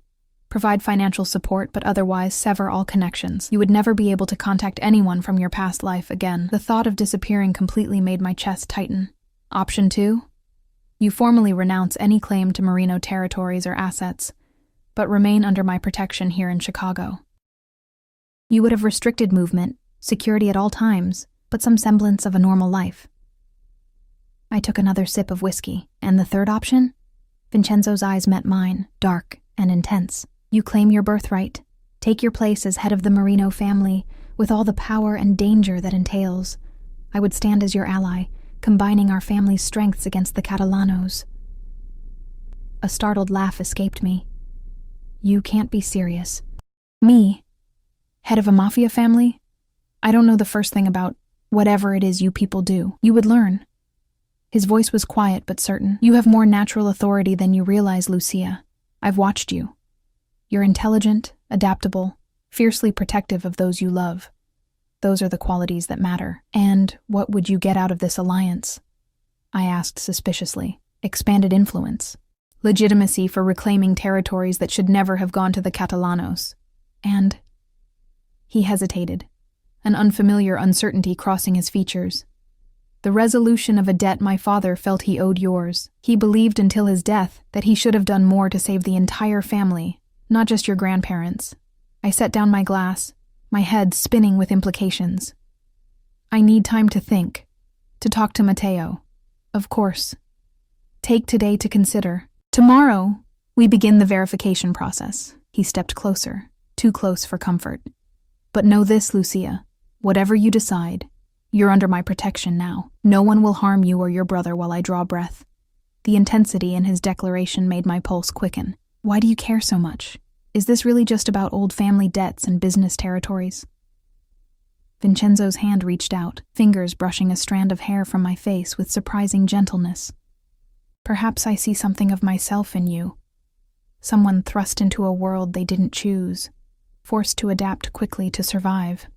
provide financial support but otherwise sever all connections. You would never be able to contact anyone from your past life again. The thought of disappearing completely made my chest tighten. Option 2. You formally renounce any claim to Merino territories or assets, but remain under my protection here in Chicago. You would have restricted movement, security at all times, but some semblance of a normal life. I took another sip of whiskey. And the third option? Vincenzo's eyes met mine, dark and intense. You claim your birthright, take your place as head of the Merino family, with all the power and danger that entails. I would stand as your ally, combining our family's strengths against the Catalanos. A startled laugh escaped me. You can't be serious. Me? Head of a Mafia family? I don't know the first thing about whatever it is you people do. You would learn. His voice was quiet but certain. You have more natural authority than you realize, Lucia. I've watched you. You're intelligent, adaptable, fiercely protective of those you love. Those are the qualities that matter. And what would you get out of this alliance? I asked suspiciously. Expanded influence. Legitimacy for reclaiming territories that should never have gone to the Catalanos. And... He hesitated, an unfamiliar uncertainty crossing his features. The resolution of a debt my father felt he owed yours. He believed until his death that he should have done more to save the entire family, not just your grandparents. I set down my glass, my head spinning with implications. I need time to think, to talk to Matteo. Of course. Take today to consider. Tomorrow, we begin the verification process. He stepped closer, too close for comfort. But know this, Lucia, whatever you decide, you're under my protection now. No one will harm you or your brother while I draw breath. The intensity in his declaration made my pulse quicken. Why do you care so much? Is this really just about old family debts and business territories? Vincenzo's hand reached out, fingers brushing a strand of hair from my face with surprising gentleness. Perhaps I see something of myself in you. Someone thrust into a world they didn't choose, forced to adapt quickly to survive.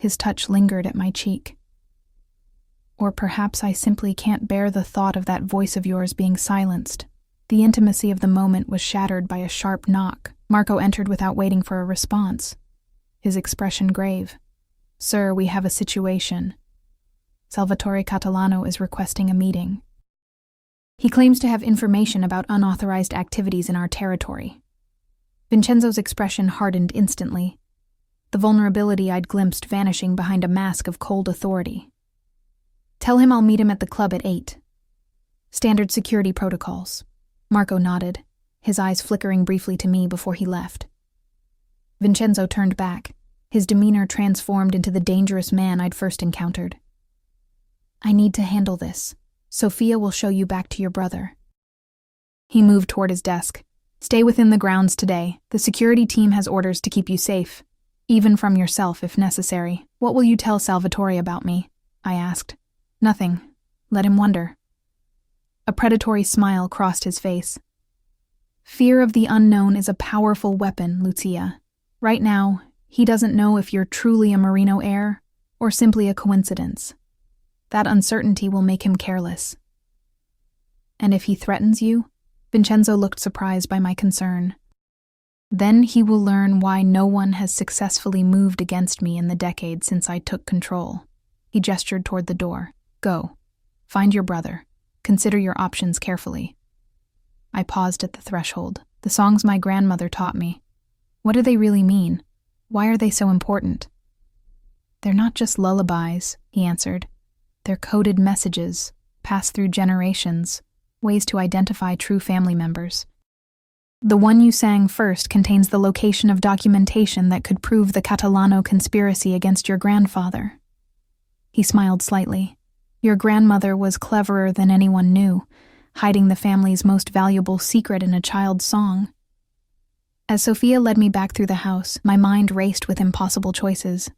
His touch lingered at my cheek. Or perhaps I simply can't bear the thought of that voice of yours being silenced. The intimacy of the moment was shattered by a sharp knock. Marco entered without waiting for a response, his expression grave. Sir, we have a situation. Salvatore Catalano is requesting a meeting. He claims to have information about unauthorized activities in our territory. Vincenzo's expression hardened instantly, the vulnerability I'd glimpsed vanishing behind a mask of cold authority. Tell him I'll meet him at the club at 8. Standard security protocols. Marco nodded, his eyes flickering briefly to me before he left. Vincenzo turned back, his demeanor transformed into the dangerous man I'd first encountered. I need to handle this. Sophia will show you back to your brother. He moved toward his desk. Stay within the grounds today. The security team has orders to keep you safe, even from yourself if necessary. What will you tell Salvatore about me? I asked. Nothing. Let him wonder. A predatory smile crossed his face. Fear of the unknown is a powerful weapon, Lucia. Right now, he doesn't know if you're truly a Merino heir or simply a coincidence. That uncertainty will make him careless. And if he threatens you? Vincenzo looked surprised by my concern. Then he will learn why no one has successfully moved against me in the decade since I took control. He gestured toward the door. Go. Find your brother. Consider your options carefully. I paused at the threshold. The songs my grandmother taught me. What do they really mean? Why are they so important? They're not just lullabies, he answered. They're coded messages, passed through generations, ways to identify true family members. The one you sang first contains the location of documentation that could prove the Catalano conspiracy against your grandfather. He smiled slightly. Your grandmother was cleverer than anyone knew, hiding the family's most valuable secret in a child's song. As Sophia led me back through the house, my mind raced with impossible choices.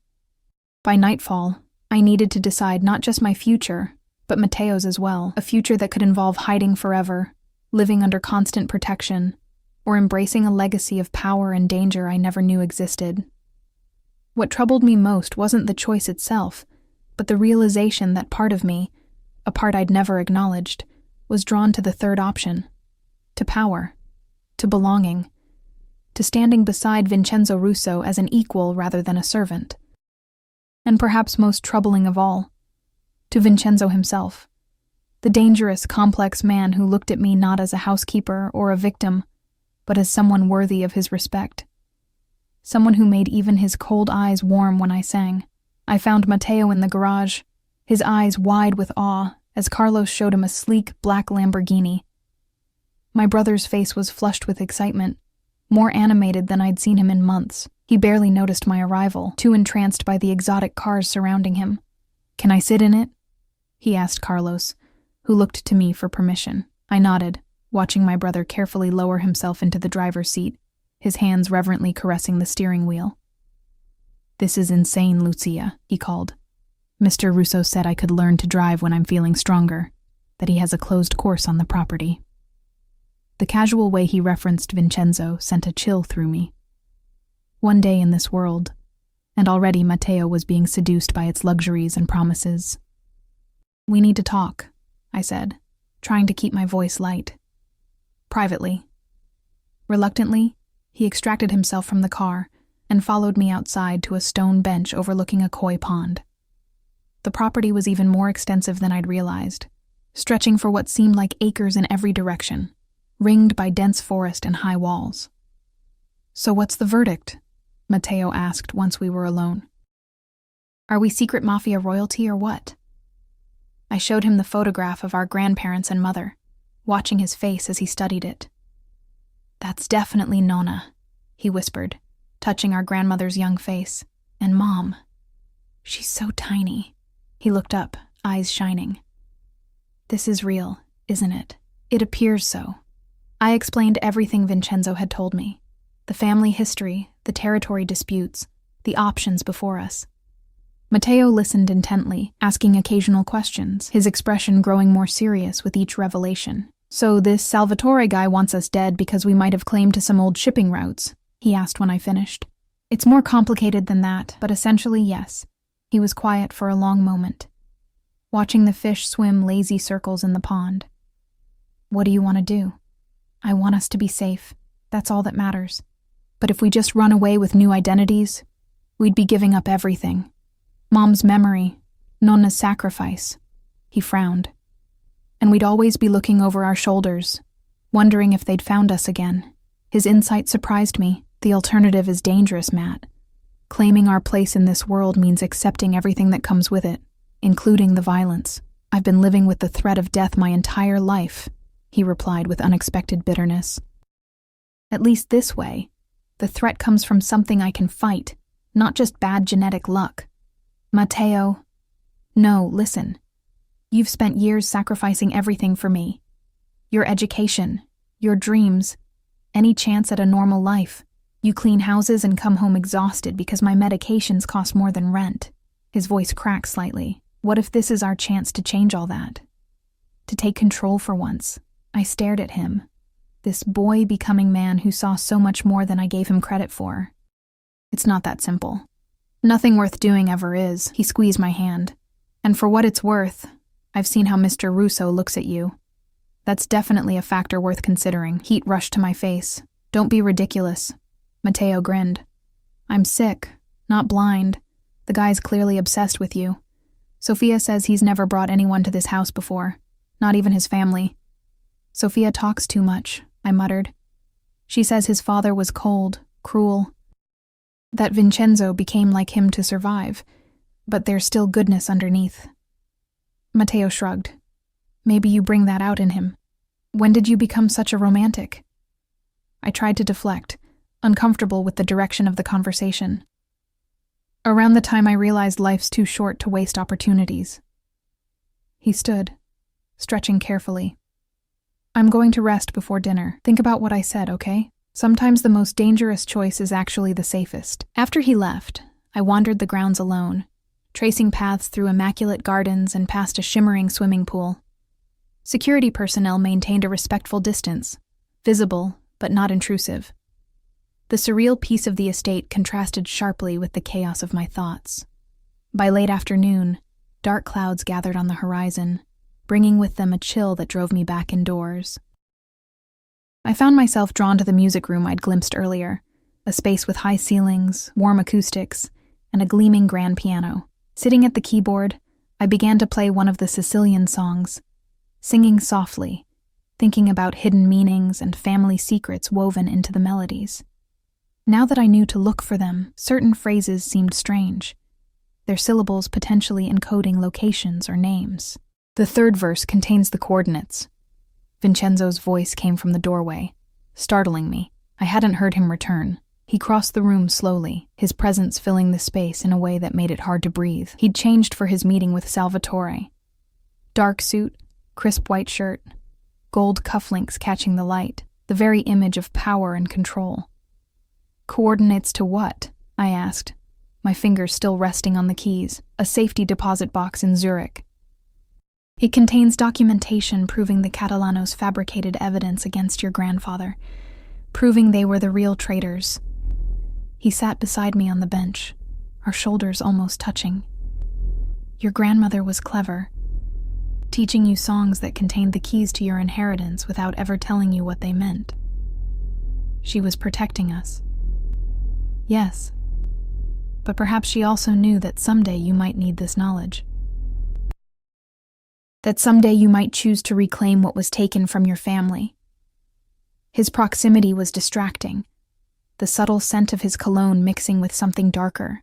By nightfall, I needed to decide not just my future, but Matteo's as well, a future that could involve hiding forever, living under constant protection, or embracing a legacy of power and danger I never knew existed. What troubled me most wasn't the choice itself, but the realization that part of me, a part I'd never acknowledged, was drawn to the third option. To power. To belonging. To standing beside Vincenzo Russo as an equal rather than a servant. And perhaps most troubling of all, to Vincenzo himself. The dangerous, complex man who looked at me not as a housekeeper or a victim, but as someone worthy of his respect. Someone who made even his cold eyes warm when I sang. I found Matteo in the garage, his eyes wide with awe as Carlos showed him a sleek black Lamborghini. My brother's face was flushed with excitement, more animated than I'd seen him in months. He barely noticed my arrival, too entranced by the exotic cars surrounding him. "Can I sit in it?" he asked Carlos, who looked to me for permission. I nodded, watching my brother carefully lower himself into the driver's seat, his hands reverently caressing the steering wheel. "This is insane, Lucia," he called. "Mr. Russo said I could learn to drive when I'm feeling stronger, that he has a closed course on the property." The casual way he referenced Vincenzo sent a chill through me. One day in this world, and already Matteo was being seduced by its luxuries and promises. "We need to talk," I said, trying to keep my voice light. "Privately." Reluctantly, he extracted himself from the car and followed me outside to a stone bench overlooking a koi pond. The property was even more extensive than I'd realized, stretching for what seemed like acres in every direction, ringed by dense forest and high walls. "So what's the verdict?" Matteo asked once we were alone. "Are we secret Mafia royalty or what?" I showed him the photograph of our grandparents and mother, watching his face as he studied it. "That's definitely Nonna," he whispered, touching our grandmother's young face. "And Mom. She's so tiny." He looked up, eyes shining. "This is real, isn't it? It appears so." I explained everything Vincenzo had told me. The family history, the territory disputes, the options before us. Matteo listened intently, asking occasional questions, his expression growing more serious with each revelation. "So this Salvatore guy wants us dead because we might have claimed to some old shipping routes?" he asked when I finished. "It's more complicated than that, but essentially yes." He was quiet for a long moment, watching the fish swim lazy circles in the pond. "What do you want to do?" "I want us to be safe. That's all that matters. But if we just run away with new identities, we'd be giving up everything. Mom's memory, Nonna's sacrifice." He frowned. "And we'd always be looking over our shoulders, wondering if they'd found us again." His insight surprised me. "The alternative is dangerous, Matt. Claiming our place in this world means accepting everything that comes with it, including the violence. I've been living with the threat of death my entire life," he replied with unexpected bitterness. "At least this way, the threat comes from something I can fight, not just bad genetic luck." "Matteo." "No, listen. You've spent years sacrificing everything for me. Your education, your dreams, any chance at a normal life. You clean houses and come home exhausted because my medications cost more than rent." His voice cracked slightly. "What if this is our chance to change all that? To take control for once?" I stared at him, this boy-becoming man who saw so much more than I gave him credit for. "It's not that simple. Nothing worth doing ever is." He squeezed my hand. "And for what it's worth, I've seen how Mr. Russo looks at you. That's definitely a factor worth considering." Heat rushed to my face. "Don't be ridiculous." Matteo grinned. "I'm sick, not blind. The guy's clearly obsessed with you. Sophia says he's never brought anyone to this house before, not even his family." "Sophia talks too much," I muttered. "She says his father was cold, cruel. That Vincenzo became like him to survive, but there's still goodness underneath." Matteo shrugged. "Maybe you bring that out in him. When did you become such a romantic?" I tried to deflect, uncomfortable with the direction of the conversation. "Around the time I realized life's too short to waste opportunities." He stood, stretching carefully. "I'm going to rest before dinner. Think about what I said, okay? Sometimes the most dangerous choice is actually the safest." After he left, I wandered the grounds alone, tracing paths through immaculate gardens and past a shimmering swimming pool. Security personnel maintained a respectful distance, visible but not intrusive. The surreal peace of the estate contrasted sharply with the chaos of my thoughts. By late afternoon, dark clouds gathered on the horizon, bringing with them a chill that drove me back indoors. I found myself drawn to the music room I'd glimpsed earlier, a space with high ceilings, warm acoustics, and a gleaming grand piano. Sitting at the keyboard, I began to play one of the Sicilian songs, singing softly, thinking about hidden meanings and family secrets woven into the melodies. Now that I knew to look for them, certain phrases seemed strange, their syllables potentially encoding locations or names. The third verse contains the coordinates. Vincenzo's voice came from the doorway, startling me. I hadn't heard him return. He crossed the room slowly, his presence filling the space in a way that made it hard to breathe. He'd changed for his meeting with Salvatore. Dark suit, crisp white shirt, gold cufflinks catching the light, the very image of power and control. Coordinates to what? I asked, my fingers still resting on the keys. A safety deposit box in Zurich. It contains documentation proving the Catalanos fabricated evidence against your grandfather, proving they were the real traitors. He sat beside me on the bench, our shoulders almost touching. Your grandmother was clever, teaching you songs that contained the keys to your inheritance without ever telling you what they meant. She was protecting us. Yes, but perhaps she also knew that someday you might need this knowledge. That someday you might choose to reclaim what was taken from your family. His proximity was distracting, the subtle scent of his cologne mixing with something darker.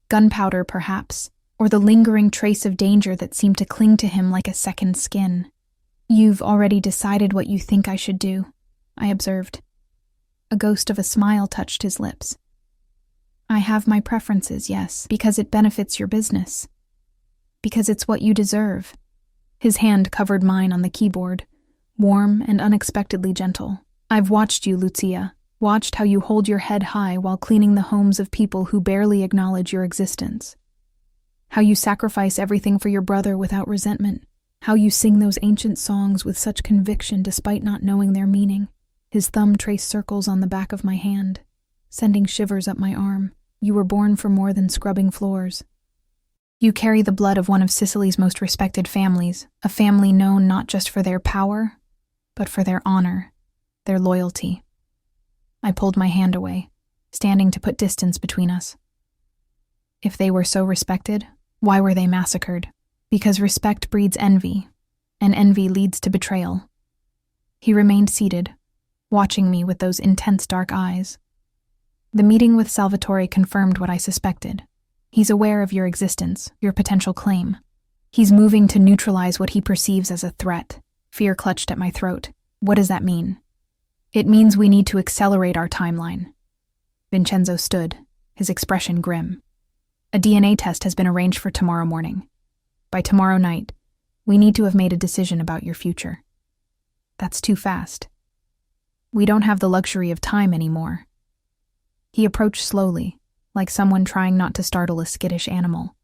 Gunpowder, perhaps, or the lingering trace of danger that seemed to cling to him like a second skin. You've already decided what you think I should do, I observed. A ghost of a smile touched his lips. I have my preferences, yes, because it benefits your business. Because it's what you deserve. His hand covered mine on the keyboard, warm and unexpectedly gentle. I've watched you, Lucia, watched how you hold your head high while cleaning the homes of people who barely acknowledge your existence. How you sacrifice everything for your brother without resentment. How you sing those ancient songs with such conviction despite not knowing their meaning. His thumb traced circles on the back of my hand, sending shivers up my arm. You were born for more than scrubbing floors. You carry the blood of one of Sicily's most respected families, a family known not just for their power, but for their honor, their loyalty. I pulled my hand away, standing to put distance between us. If they were so respected, why were they massacred? Because respect breeds envy, and envy leads to betrayal. He remained seated, watching me with those intense dark eyes. The meeting with Salvatore confirmed what I suspected. He's aware of your existence, your potential claim. He's moving to neutralize what he perceives as a threat. Fear clutched at my throat. What does that mean? It means we need to accelerate our timeline. Vincenzo stood, his expression grim. A DNA test has been arranged for tomorrow morning. By tomorrow night, we need to have made a decision about your future. That's too fast. We don't have the luxury of time anymore. He approached slowly, like someone trying not to startle a skittish animal.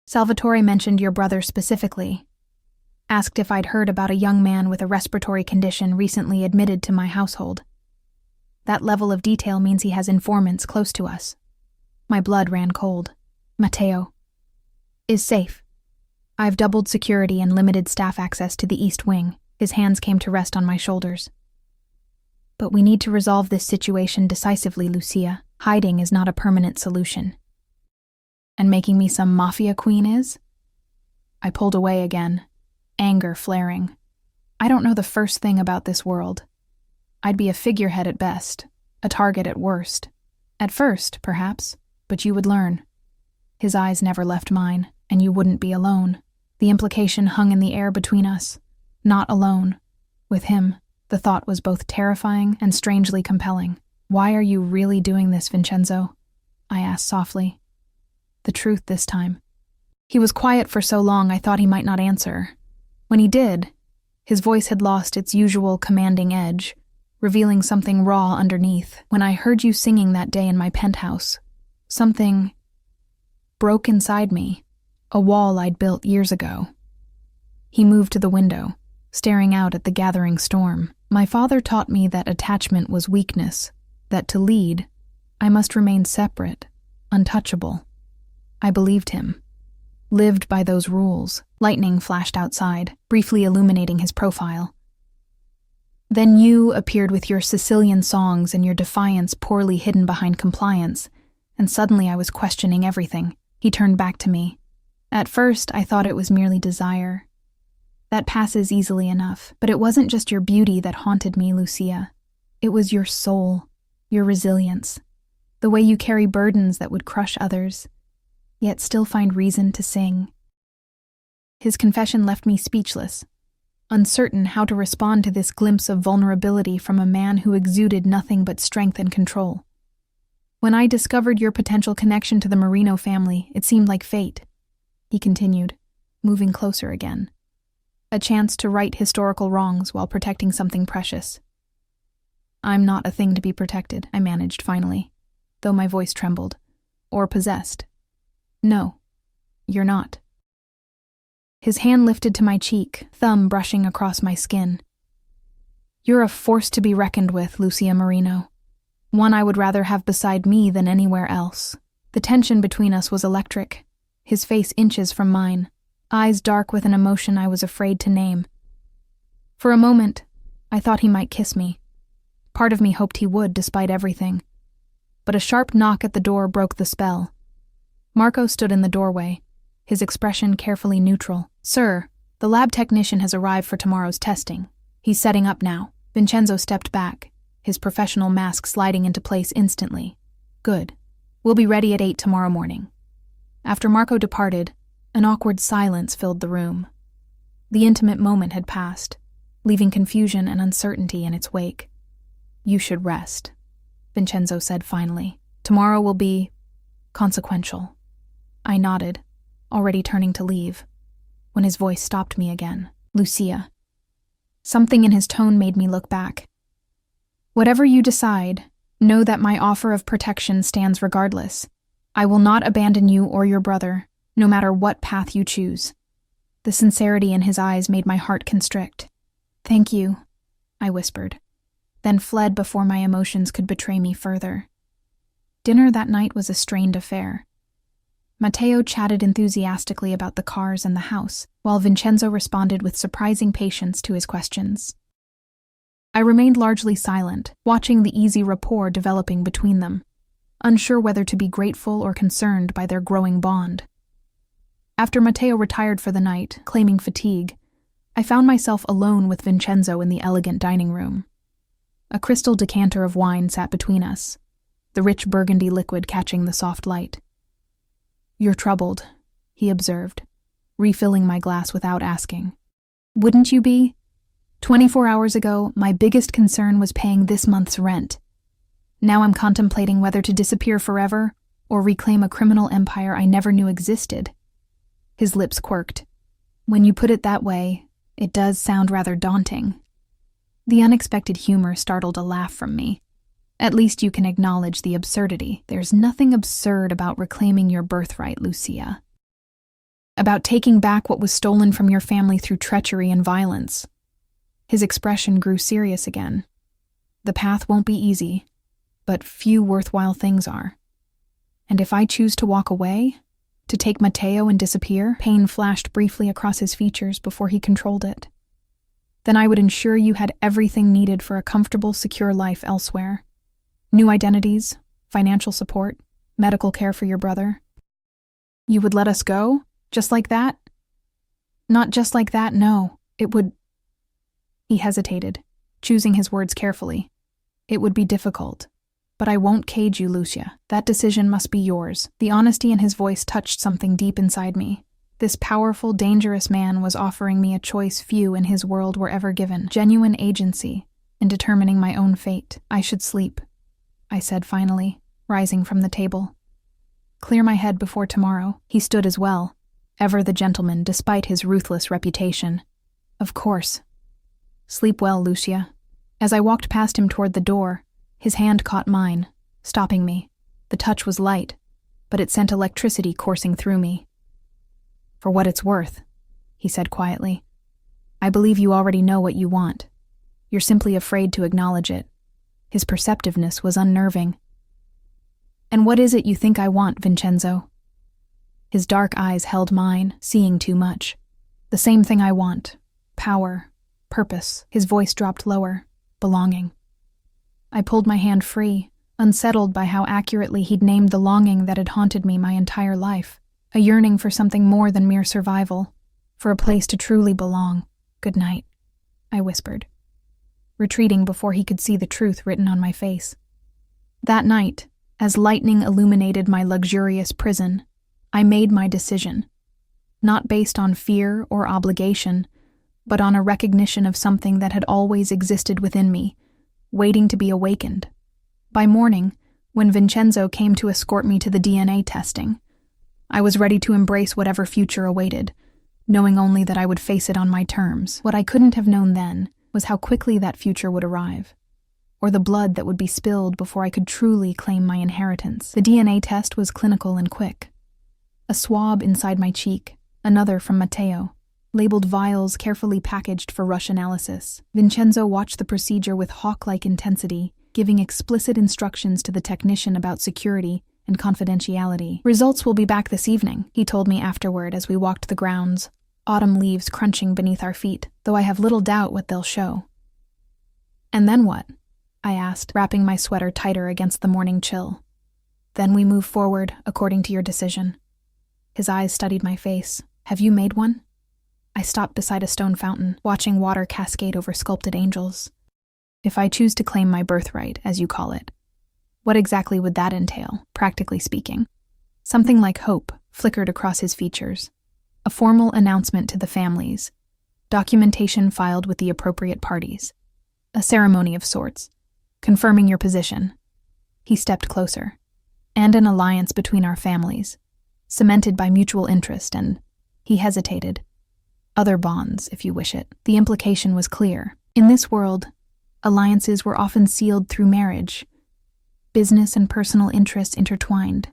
Salvatore mentioned your brother specifically. Asked if I'd heard about a young man with a respiratory condition recently admitted to my household. That level of detail means he has informants close to us. My blood ran cold. Matteo is safe. I've doubled security and limited staff access to the East Wing. His hands came to rest on my shoulders. But we need to resolve this situation decisively, Lucia. Hiding is not a permanent solution. And making me some Mafia queen is? I pulled away again, anger flaring. I don't know the first thing about this world. I'd be a figurehead at best, a target at worst. At first, perhaps, but you would learn. His eyes never left mine, and you wouldn't be alone. The implication hung in the air between us. Not alone. With him, the thought was both terrifying and strangely compelling. Why are you really doing this, Vincenzo? I asked softly. The truth this time. He was quiet for so long I thought he might not answer. When he did, his voice had lost its usual commanding edge, revealing something raw underneath. When I heard you singing that day in my penthouse, something broke inside me, a wall I'd built years ago. He moved to the window, staring out at the gathering storm. My father taught me that attachment was weakness, that to lead, I must remain separate, untouchable. I believed him. lived by those rules. Lightning flashed outside, briefly illuminating his profile. Then you appeared with your Sicilian songs and your defiance poorly hidden behind compliance, and suddenly I was questioning everything. He turned back to me. At first, I thought it was merely desire. That passes easily enough, but it wasn't just your beauty that haunted me, Lucia. It was your soul, your resilience, the way you carry burdens that would crush others, yet still find reason to sing. His confession left me speechless, uncertain how to respond to this glimpse of vulnerability from a man who exuded nothing but strength and control. When I discovered your potential connection to the Marino family, it seemed like fate, he continued, moving closer again. A chance to right historical wrongs while protecting something precious. I'm not a thing to be protected, I managed finally, though my voice trembled. Or possessed. No, you're not. His hand lifted to my cheek, thumb brushing across my skin. You're a force to be reckoned with, Lucia Marino. One I would rather have beside me than anywhere else. The tension between us was electric, his face inches from mine, eyes dark with an emotion I was afraid to name. For a moment, I thought he might kiss me. Part of me hoped he would, despite everything. But a sharp knock at the door broke the spell. Marco stood in the doorway, his expression carefully neutral. Sir, the lab technician has arrived for tomorrow's testing. He's setting up now. Vincenzo stepped back, his professional mask sliding into place instantly. Good. We'll be ready at 8 tomorrow morning. After Marco departed, an awkward silence filled the room. The intimate moment had passed, leaving confusion and uncertainty in its wake. You should rest, Vincenzo said finally. Tomorrow will be consequential. I nodded, already turning to leave, when his voice stopped me again. Lucia. Something in his tone made me look back. Whatever you decide, know that my offer of protection stands regardless. I will not abandon you or your brother, no matter what path you choose. The sincerity in his eyes made my heart constrict. Thank you, I whispered, then fled before my emotions could betray me further. Dinner that night was a strained affair. Matteo chatted enthusiastically about the cars and the house, while Vincenzo responded with surprising patience to his questions. I remained largely silent, watching the easy rapport developing between them, unsure whether to be grateful or concerned by their growing bond. After Matteo retired for the night, claiming fatigue, I found myself alone with Vincenzo in the elegant dining room. A crystal decanter of wine sat between us, the rich burgundy liquid catching the soft light. You're troubled, he observed, refilling my glass without asking. Wouldn't you be? 24 hours ago, my biggest concern was paying this month's rent. Now I'm contemplating whether to disappear forever or reclaim a criminal empire I never knew existed. His lips quirked. When you put it that way, it does sound rather daunting. The unexpected humor startled a laugh from me. At least you can acknowledge the absurdity. There's nothing absurd about reclaiming your birthright, Lucia. About taking back what was stolen from your family through treachery and violence. His expression grew serious again. The path won't be easy, but few worthwhile things are. And if I choose to walk away, to take Matteo and disappear, pain flashed briefly across his features before he controlled it. Then I would ensure you had everything needed for a comfortable, secure life elsewhere. New identities, financial support, medical care for your brother. You would let us go? Just like that? Not just like that, no. It would... He hesitated, choosing his words carefully. It would be difficult. But I won't cage you, Lucia. That decision must be yours. The honesty in his voice touched something deep inside me. This powerful, dangerous man was offering me a choice few in his world were ever given. Genuine agency in determining my own fate. I should sleep, I said finally, rising from the table. Clear my head before tomorrow. He stood as well, ever the gentleman despite his ruthless reputation. Of course. Sleep well, Lucia. As I walked past him toward the door, his hand caught mine, stopping me. The touch was light, but it sent electricity coursing through me. For what it's worth, he said quietly. I believe you already know what you want. You're simply afraid to acknowledge it. His perceptiveness was unnerving. And what is it you think I want, Vincenzo? His dark eyes held mine, seeing too much. The same thing I want. Power. Purpose. His voice dropped lower. Belonging. I pulled my hand free, unsettled by how accurately he'd named the longing that had haunted me my entire life. A yearning for something more than mere survival. For a place to truly belong. Good night, I whispered, retreating before he could see the truth written on my face. That night, as lightning illuminated my luxurious prison, I made my decision. Not based on fear or obligation, but on a recognition of something that had always existed within me, waiting to be awakened. By morning, when Vincenzo came to escort me to the DNA testing, I was ready to embrace whatever future awaited, knowing only that I would face it on my terms. What I couldn't have known then was how quickly that future would arrive, or the blood that would be spilled before I could truly claim my inheritance. The DNA test was clinical and quick. A swab inside my cheek, another from Matteo, labeled vials carefully packaged for rush analysis. Vincenzo watched the procedure with hawk-like intensity, giving explicit instructions to the technician about security and confidentiality. Results will be back this evening, he told me afterward as we walked the grounds, autumn leaves crunching beneath our feet, though I have little doubt what they'll show. And then what? I asked, wrapping my sweater tighter against the morning chill. Then we move forward, according to your decision. His eyes studied my face. Have you made one? I stopped beside a stone fountain, watching water cascade over sculpted angels. If I choose to claim my birthright, as you call it, what exactly would that entail, practically speaking? Something like hope flickered across his features. A formal announcement to the families. Documentation filed with the appropriate parties. A ceremony of sorts. Confirming your position. He stepped closer. And an alliance between our families. Cemented by mutual interest and, he hesitated, other bonds, if you wish it. The implication was clear. In this world, alliances were often sealed through marriage. Business and personal interests intertwined.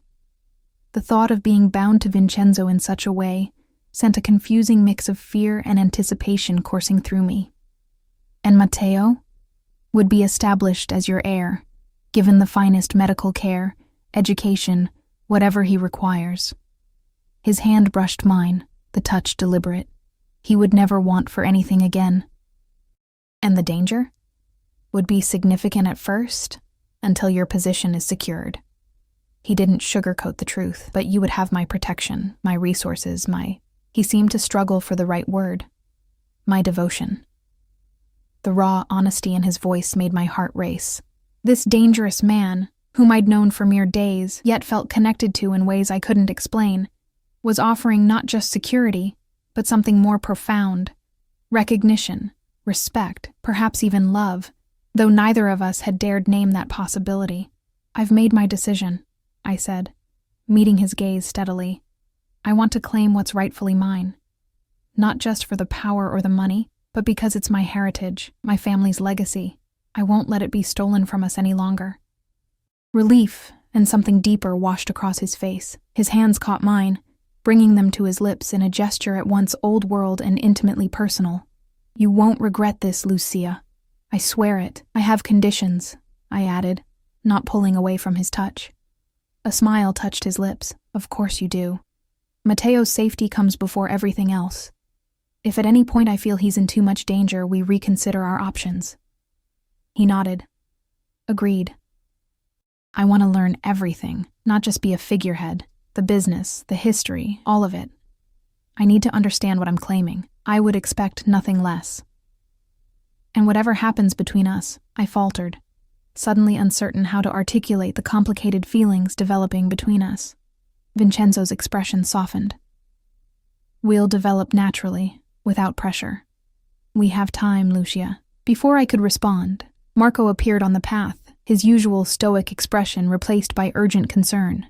The thought of being bound to Vincenzo in such a way sent a confusing mix of fear and anticipation coursing through me. And Matteo would be established as your heir, given the finest medical care, education, whatever he requires. His hand brushed mine, the touch deliberate. He would never want for anything again. And the danger? Would be significant at first, until your position is secured. He didn't sugarcoat the truth, but you would have my protection, my resources, He seemed to struggle for the right word. My devotion. The raw honesty in his voice made my heart race. This dangerous man, whom I'd known for mere days, yet felt connected to in ways I couldn't explain, was offering not just security, but something more profound. Recognition, respect, perhaps even love, though neither of us had dared name that possibility. I've made my decision, I said, meeting his gaze steadily. I want to claim what's rightfully mine. Not just for the power or the money, but because it's my heritage, my family's legacy. I won't let it be stolen from us any longer. Relief and something deeper washed across his face. His hands caught mine, bringing them to his lips in a gesture at once old-world and intimately personal. You won't regret this, Lucia. I swear it. I have conditions, I added, not pulling away from his touch. A smile touched his lips. Of course you do. Matteo's safety comes before everything else. If at any point I feel he's in too much danger, we reconsider our options. He nodded. Agreed. I want to learn everything, not just be a figurehead. The business, the history, all of it. I need to understand what I'm claiming. I would expect nothing less. And whatever happens between us, I faltered, suddenly uncertain how to articulate the complicated feelings developing between us. Vincenzo's expression softened. We'll develop naturally, without pressure. We have time, Lucia. Before I could respond, Marco appeared on the path, his usual stoic expression replaced by urgent concern.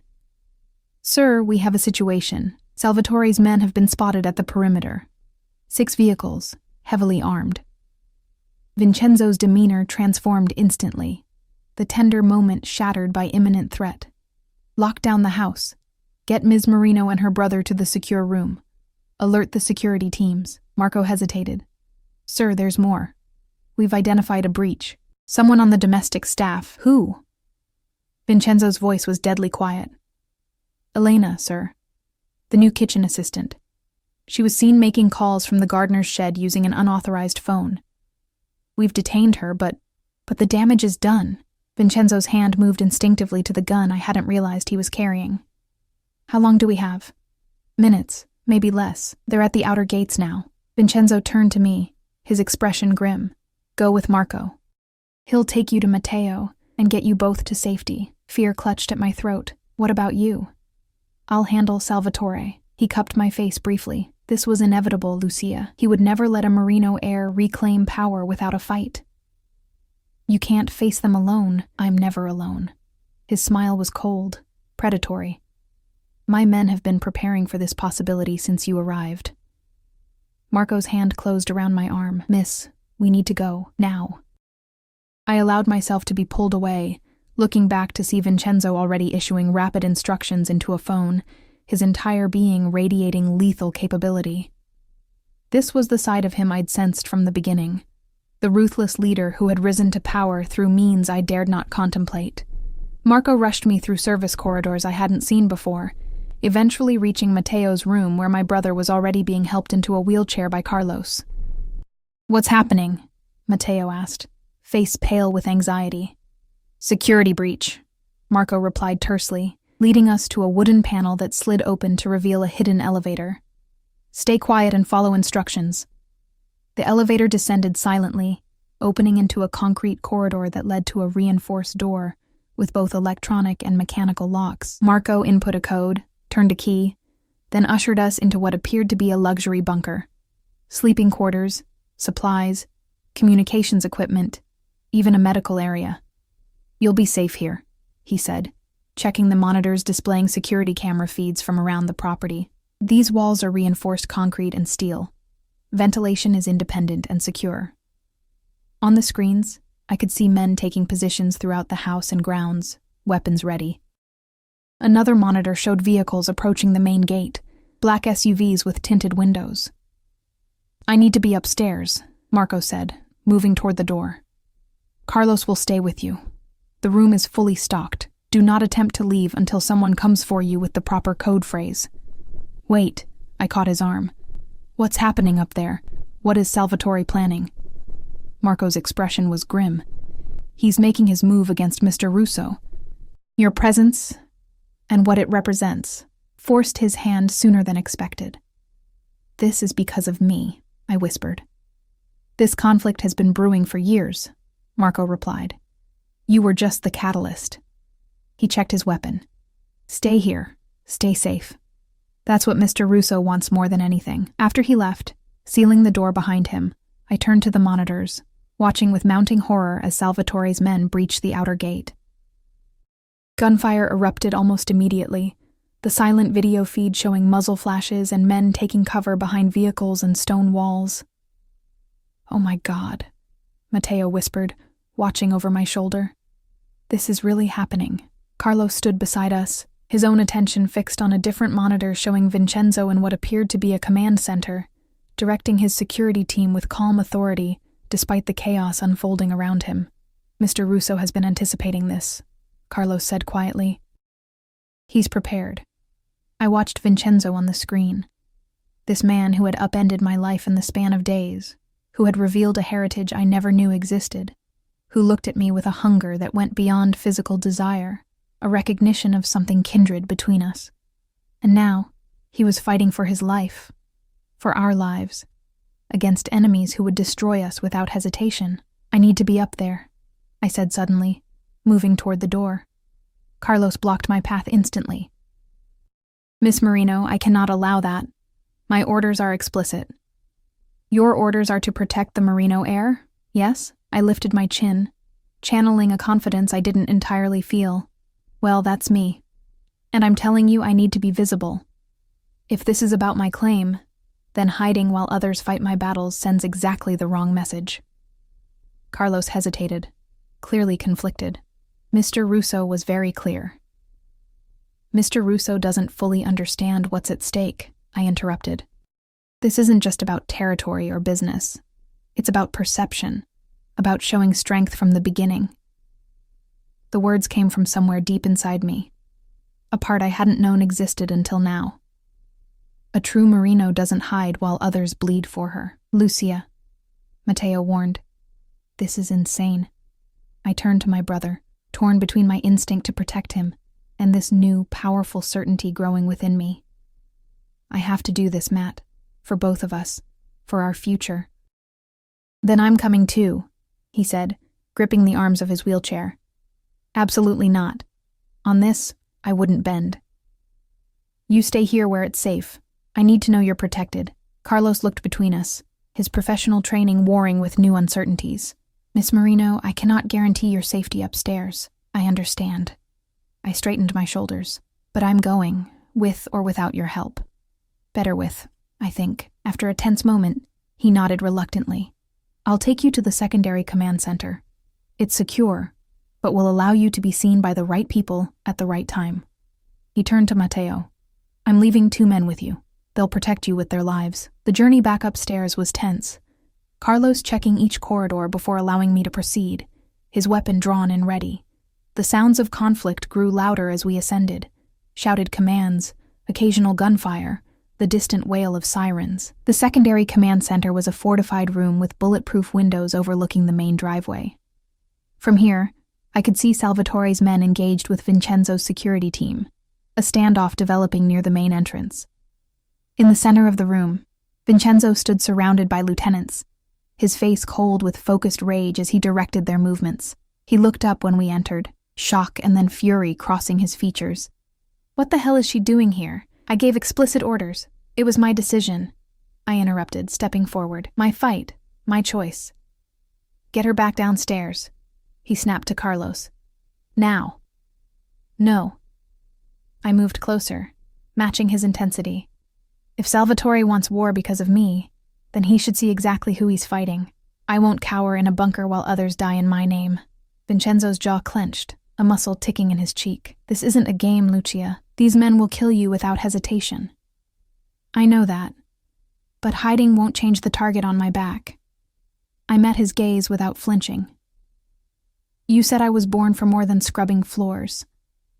Sir, we have a situation. Salvatore's men have been spotted at the perimeter. 6 vehicles, heavily armed. Vincenzo's demeanor transformed instantly, the tender moment shattered by imminent threat. Lock down the house. Get Ms. Marino and her brother to the secure room. Alert the security teams. Marco hesitated. Sir, there's more. We've identified a breach. Someone on the domestic staff. Who? Vincenzo's voice was deadly quiet. Elena, sir. the new kitchen assistant. She was seen making calls from the gardener's shed using an unauthorized phone. We've detained her, but the damage is done. Vincenzo's hand moved instinctively to the gun I hadn't realized he was carrying. How long do we have? Minutes, maybe less. They're at the outer gates now. Vincenzo turned to me, his expression grim. Go with Marco. He'll take you to Matteo and get you both to safety. Fear clutched at my throat. What about you? I'll handle Salvatore. He cupped my face briefly. This was inevitable, Lucia. He would never let a Marino heir reclaim power without a fight. You can't face them alone. I'm never alone. His smile was cold, predatory. My men have been preparing for this possibility since you arrived. Marco's hand closed around my arm. Miss, we need to go, now. I allowed myself to be pulled away, looking back to see Vincenzo already issuing rapid instructions into a phone, his entire being radiating lethal capability. This was the side of him I'd sensed from the beginning, the ruthless leader who had risen to power through means I dared not contemplate. Marco rushed me through service corridors I hadn't seen before, eventually reaching Matteo's room where my brother was already being helped into a wheelchair by Carlos. What's happening? Matteo asked, face pale with anxiety. Security breach, Marco replied tersely, leading us to a wooden panel that slid open to reveal a hidden elevator. Stay quiet and follow instructions. The elevator descended silently, opening into a concrete corridor that led to a reinforced door with both electronic and mechanical locks. Marco input a code, turned a key, then ushered us into what appeared to be a luxury bunker. Sleeping quarters, supplies, communications equipment, even a medical area. You'll be safe here, he said, checking the monitors displaying security camera feeds from around the property. These walls are reinforced concrete and steel. Ventilation is independent and secure. On the screens, I could see men taking positions throughout the house and grounds, weapons ready. Another monitor showed vehicles approaching the main gate, black SUVs with tinted windows. I need to be upstairs, Marco said, moving toward the door. Carlos will stay with you. The room is fully stocked. Do not attempt to leave until someone comes for you with the proper code phrase. Wait, I caught his arm. What's happening up there? What is Salvatore planning? Marco's expression was grim. He's making his move against Mr. Russo. Your presence, and what it represents, forced his hand sooner than expected. This is because of me, I whispered. This conflict has been brewing for years, Marco replied. You were just the catalyst. He checked his weapon. Stay here. Stay safe. That's what Mr. Russo wants more than anything. After he left, sealing the door behind him, I turned to the monitors, watching with mounting horror as Salvatore's men breached the outer gate. Gunfire erupted almost immediately, the silent video feed showing muzzle flashes and men taking cover behind vehicles and stone walls. Oh my God, Matteo whispered, watching over my shoulder. This is really happening. Carlos stood beside us, his own attention fixed on a different monitor showing Vincenzo in what appeared to be a command center, directing his security team with calm authority despite the chaos unfolding around him. Mr. Russo has been anticipating this, Carlos said quietly. He's prepared. I watched Vincenzo on the screen. This man who had upended my life in the span of days, who had revealed a heritage I never knew existed, who looked at me with a hunger that went beyond physical desire, a recognition of something kindred between us. And now, he was fighting for his life, for our lives, against enemies who would destroy us without hesitation. I need to be up there, I said suddenly, moving toward the door. Carlos blocked my path instantly. Miss Marino, I cannot allow that. My orders are explicit. Your orders are to protect the Marino heir? Yes? I lifted my chin, channeling a confidence I didn't entirely feel. Well, that's me. And I'm telling you I need to be visible. If this is about my claim, then hiding while others fight my battles sends exactly the wrong message. Carlos hesitated, clearly conflicted. Mr. Russo was very clear. Mr. Russo doesn't fully understand what's at stake, I interrupted. This isn't just about territory or business. It's about perception, about showing strength from the beginning. The words came from somewhere deep inside me, a part I hadn't known existed until now. A true Marino doesn't hide while others bleed for her. Lucia, Matteo warned. This is insane. I turned to my brother, torn between my instinct to protect him and this new, powerful certainty growing within me. I have to do this, Matt. For both of us. For our future. Then I'm coming too, he said, gripping the arms of his wheelchair. Absolutely not. On this, I wouldn't bend. You stay here where it's safe. I need to know you're protected. Carlos looked between us, his professional training warring with new uncertainties. Miss Marino, I cannot guarantee your safety upstairs. I understand. I straightened my shoulders. But I'm going, with or without your help. Better with, I think. After a tense moment, he nodded reluctantly. I'll take you to the secondary command center. It's secure, but will allow you to be seen by the right people at the right time. He turned to Matteo. I'm leaving 2 men with you. They'll protect you with their lives. The journey back upstairs was tense. Carlos checking each corridor before allowing me to proceed, his weapon drawn and ready. The sounds of conflict grew louder as we ascended. Shouted commands, occasional gunfire, the distant wail of sirens. The secondary command center was a fortified room with bulletproof windows overlooking the main driveway. From here, I could see Salvatore's men engaged with Vincenzo's security team, a standoff developing near the main entrance. In the center of the room, Vincenzo stood surrounded by lieutenants, his face cold with focused rage as he directed their movements. He looked up when we entered, shock and then fury crossing his features. What the hell is she doing here? I gave explicit orders. It was my decision. I interrupted, stepping forward. My fight. My choice. Get her back downstairs. He snapped to Carlos. Now. No. I moved closer, matching his intensity. If Salvatore wants war because of me, then he should see exactly who he's fighting. I won't cower in a bunker while others die in my name. Vincenzo's jaw clenched, a muscle ticking in his cheek. This isn't a game, Lucia. These men will kill you without hesitation. I know that, but hiding won't change the target on my back. I met his gaze without flinching. You said I was born for more than scrubbing floors.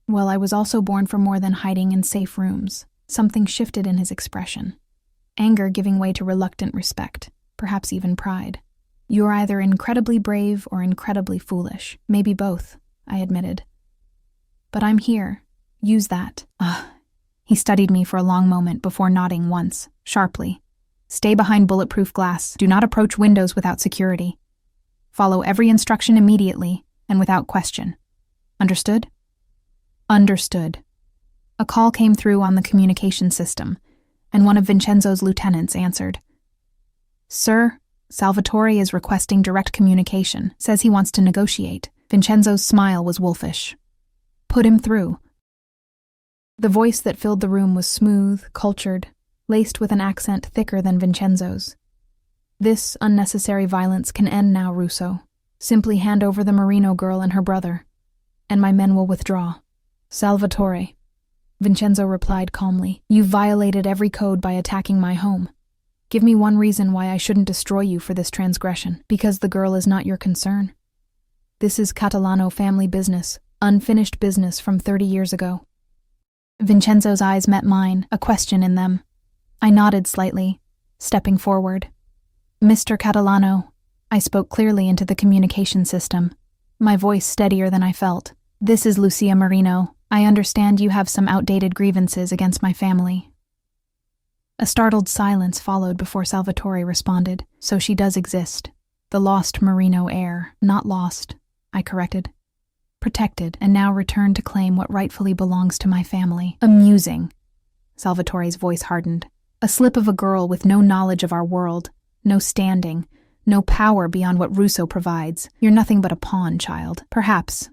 Well, I was also born for more than hiding in safe rooms. Something shifted in his expression. Anger giving way to reluctant respect, perhaps even pride. You're either incredibly brave or incredibly foolish. Maybe both, I admitted. But I'm here. Use that. He studied me for a long moment before nodding once, sharply. Stay behind bulletproof glass. Do not approach windows without security. Follow every instruction immediately and without question. Understood? Understood. A call came through on the communication system, and one of Vincenzo's lieutenants answered. Sir, Salvatore is requesting direct communication. Says he wants to negotiate. Vincenzo's smile was wolfish. Put him through. The voice that filled the room was smooth, cultured, laced with an accent thicker than Vincenzo's. This unnecessary violence can end now, Russo. Simply hand over the Marino girl and her brother, and my men will withdraw. Salvatore, Vincenzo replied calmly, you've violated every code by attacking my home. Give me one reason why I shouldn't destroy you for this transgression. Because the girl is not your concern. This is Catalano family business, unfinished business from 30 years ago. Vincenzo's eyes met mine, a question in them. I nodded slightly, stepping forward. Mr. Catalano, I spoke clearly into the communication system, my voice steadier than I felt. This is Lucia Marino. I understand you have some outdated grievances against my family. A startled silence followed before Salvatore responded. So she does exist. The lost Marino heir. Not lost, I corrected. Protected, and now returned to claim what rightfully belongs to my family. Amusing. Salvatore's voice hardened. A slip of a girl with no knowledge of our world, no standing, no power beyond what Russo provides. You're nothing but a pawn, child. Perhaps,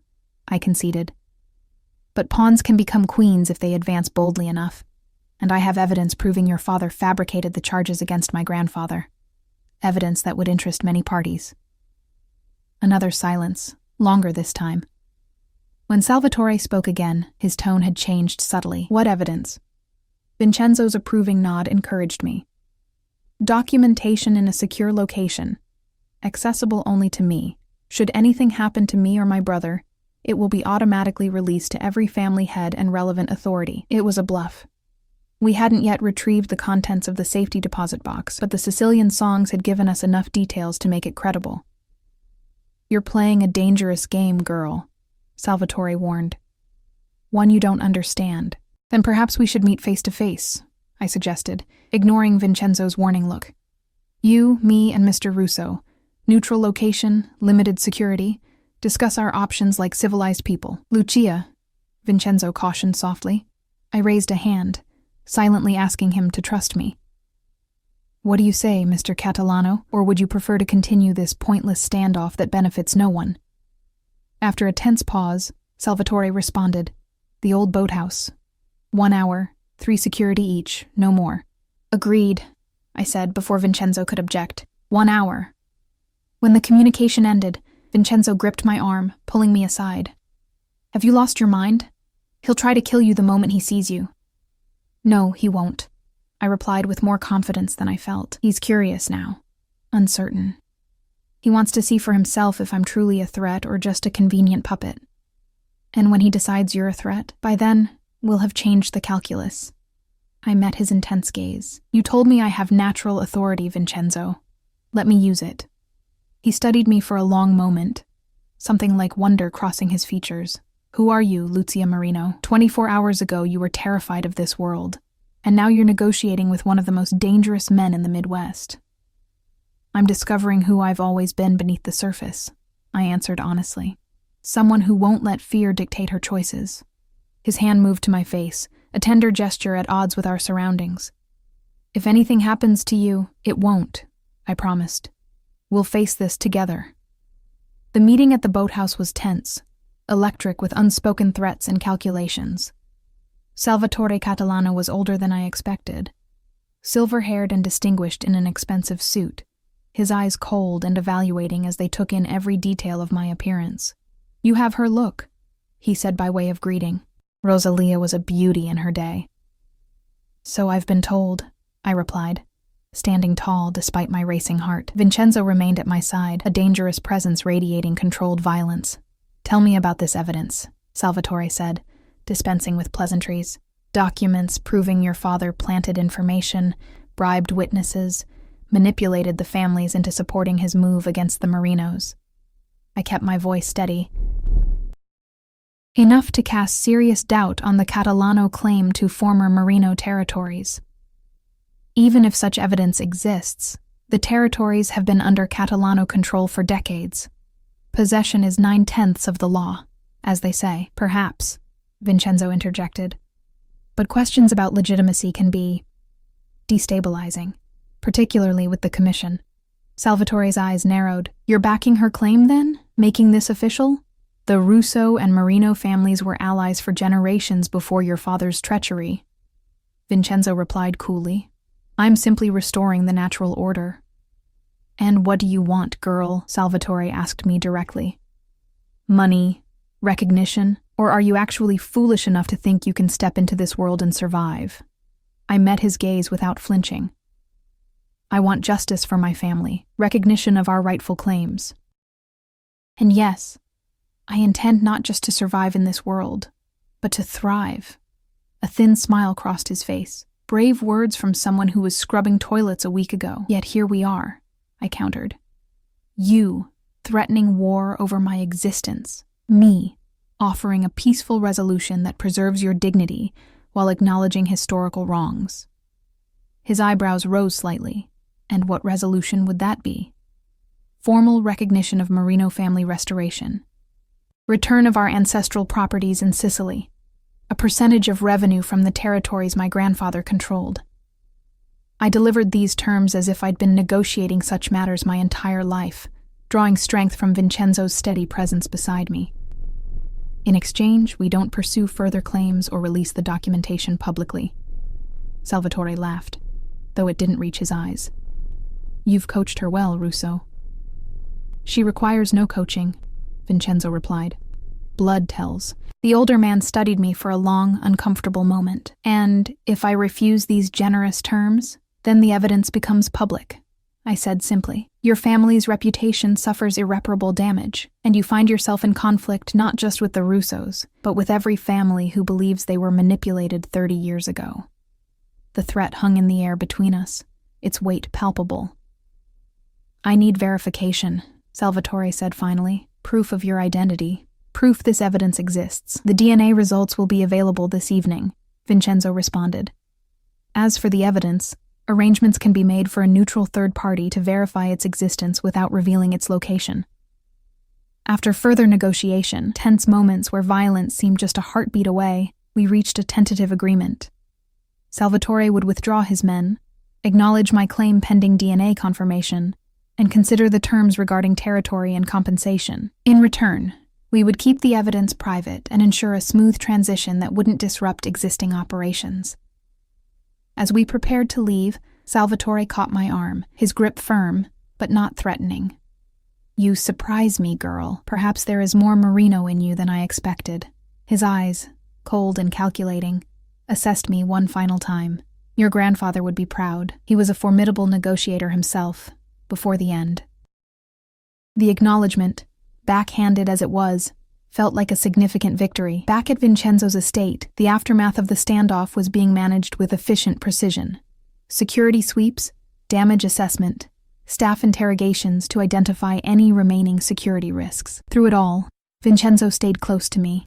I conceded. But pawns can become queens if they advance boldly enough, and I have evidence proving your father fabricated the charges against my grandfather. Evidence that would interest many parties. Another silence, longer this time. When Salvatore spoke again, his tone had changed subtly. What evidence? Vincenzo's approving nod encouraged me. Documentation in a secure location, accessible only to me. Should anything happen to me or my brother, it will be automatically released to every family head and relevant authority. It was a bluff. We hadn't yet retrieved the contents of the safety deposit box, but the Sicilian songs had given us enough details to make it credible. "You're playing a dangerous game, girl," Salvatore warned. "One you don't understand. Then perhaps we should meet face to face," I suggested, ignoring Vincenzo's warning look. "You, me, and Mr. Russo. Neutral location, limited security. Discuss our options like civilized people." "Lucia," Vincenzo cautioned softly. I raised a hand, silently asking him to trust me. "What do you say, Mr. Catalano, or would you prefer to continue this pointless standoff that benefits no one?" After a tense pause, Salvatore responded, "The old boathouse. 1 hour, 3 security each, no more." "Agreed," I said before Vincenzo could object. 1 hour. When the communication ended, Vincenzo gripped my arm, pulling me aside. "Have you lost your mind? He'll try to kill you the moment he sees you." "No, he won't," I replied with more confidence than I felt. "He's curious now, uncertain. He wants to see for himself if I'm truly a threat or just a convenient puppet. And when he decides you're a threat, by then, we'll have changed the calculus." I met his intense gaze. "You told me I have natural authority, Vincenzo. Let me use it." He studied me for a long moment, something like wonder crossing his features. "Who are you, Lucia Marino? 24 hours ago you were terrified of this world, and now you're negotiating with one of the most dangerous men in the Midwest." "I'm discovering who I've always been beneath the surface," I answered honestly. "Someone who won't let fear dictate her choices." His hand moved to my face, a tender gesture at odds with our surroundings. "If anything happens to you, it won't," I promised. "We'll face this together." The meeting at the boathouse was tense, electric with unspoken threats and calculations. Salvatore Catalano was older than I expected. Silver-haired and distinguished in an expensive suit, his eyes cold and evaluating as they took in every detail of my appearance. "You have her look," he said by way of greeting. Rosalia was a beauty in her day. "So I've been told," I replied, standing tall despite my racing heart. Vincenzo remained at my side, a dangerous presence radiating controlled violence. "Tell me about this evidence," Salvatore said, dispensing with pleasantries. "Documents proving your father planted information, bribed witnesses, manipulated the families into supporting his move against the Marinos." I kept my voice steady. "Enough to cast serious doubt on the Catalano claim to former Marino territories. Even if such evidence exists, the territories have been under Catalano control for decades. Possession is 9/10 of the law, as they say." "Perhaps," Vincenzo interjected. "But questions about legitimacy can be destabilizing, particularly with the commission." Salvatore's eyes narrowed. "You're backing her claim, then? Making this official? The Russo and Marino families were allies for generations before your father's treachery." Vincenzo replied coolly. "I'm simply restoring the natural order." "And what do you want, girl?" Salvatore asked me directly. "Money? Recognition? Or are you actually foolish enough to think you can step into this world and survive?" I met his gaze without flinching. "I want justice for my family, recognition of our rightful claims. And yes, I intend not just to survive in this world, but to thrive." A thin smile crossed his face. Brave words from someone who was scrubbing toilets a week ago. "Yet here we are," I countered. "You, threatening war over my existence. Me, offering a peaceful resolution that preserves your dignity while acknowledging historical wrongs." His eyebrows rose slightly. "And what resolution would that be?" "Formal recognition of Marino family restoration. Return of our ancestral properties in Sicily. A percentage of revenue from the territories my grandfather controlled." I delivered these terms as if I'd been negotiating such matters my entire life, drawing strength from Vincenzo's steady presence beside me. "In exchange, we don't pursue further claims or release the documentation publicly." Salvatore laughed, though it didn't reach his eyes. "You've coached her well, Russo." "She requires no coaching," Vincenzo replied. "Blood tells." The older man studied me for a long, uncomfortable moment. "And if I refuse these generous terms, then the evidence becomes public," I said simply. "Your family's reputation suffers irreparable damage, and you find yourself in conflict not just with the Russos, but with every family who believes they were manipulated 30 years ago." The threat hung in the air between us, its weight palpable. "I need verification," Salvatore said finally. "Proof of your identity. Proof this evidence exists. The DNA results will be available this evening," Vincenzo responded. "As for the evidence, arrangements can be made for a neutral third party to verify its existence without revealing its location." After further negotiation, tense moments where violence seemed just a heartbeat away, we reached a tentative agreement. Salvatore would withdraw his men, acknowledge my claim pending DNA confirmation, and consider the terms regarding territory and compensation. In return, we would keep the evidence private and ensure a smooth transition that wouldn't disrupt existing operations. As we prepared to leave, Salvatore caught my arm, his grip firm, but not threatening. "You surprise me, girl. Perhaps there is more Marino in you than I expected." His eyes, cold and calculating, assessed me one final time. "Your grandfather would be proud. He was a formidable negotiator himself, before the end." The acknowledgement, backhanded as it was, felt like a significant victory. Back at Vincenzo's estate, the aftermath of the standoff was being managed with efficient precision. Security sweeps, damage assessment, staff interrogations to identify any remaining security risks. Through it all, Vincenzo stayed close to me,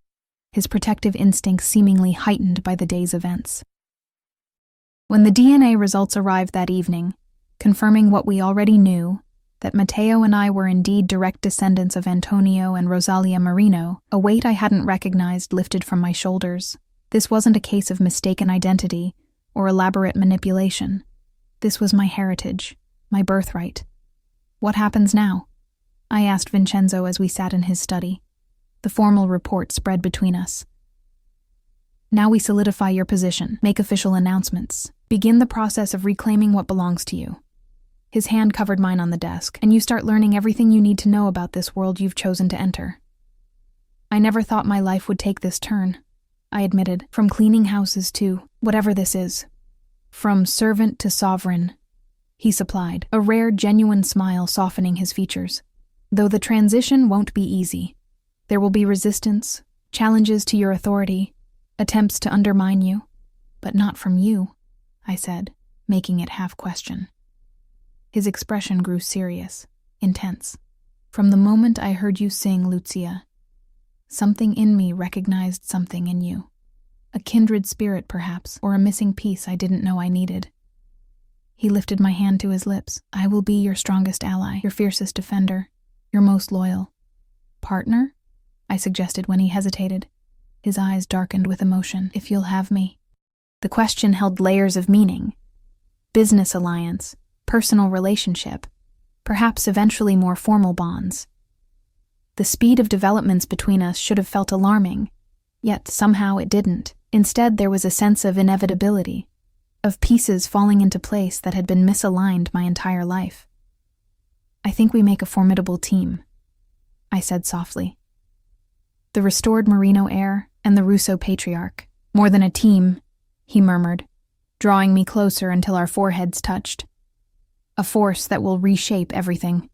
his protective instincts seemingly heightened by the day's events. When the DNA results arrived that evening, confirming what we already knew, that Matteo and I were indeed direct descendants of Antonio and Rosalia Marino, a weight I hadn't recognized lifted from my shoulders. This wasn't a case of mistaken identity or elaborate manipulation. This was my heritage, my birthright. "What happens now?" I asked Vincenzo as we sat in his study. The formal report spread between us. "Now we solidify your position, make official announcements, begin the process of reclaiming what belongs to you." His hand covered mine on the desk, "And you start learning everything you need to know about this world you've chosen to enter." "I never thought my life would take this turn," I admitted, "from cleaning houses to whatever this is. From servant to sovereign," he supplied, a rare, genuine smile softening his features. "Though the transition won't be easy. There will be resistance, challenges to your authority, attempts to undermine you. But not from you," I said, making it half-question. His expression grew serious, intense. "From the moment I heard you sing, Lucia, something in me recognized something in you. A kindred spirit, perhaps, or a missing piece I didn't know I needed." He lifted my hand to his lips. "I will be your strongest ally, your fiercest defender, your most loyal." "Partner?" I suggested when he hesitated. His eyes darkened with emotion. "If you'll have me." The question held layers of meaning. Business alliance, personal relationship, perhaps eventually more formal bonds. The speed of developments between us should have felt alarming, yet somehow it didn't. Instead, there was a sense of inevitability, of pieces falling into place that had been misaligned my entire life. "I think we make a formidable team," I said softly. "The restored Marino heir and the Russo patriarch. More than a team," he murmured, drawing me closer until our foreheads touched. "A force that will reshape everything."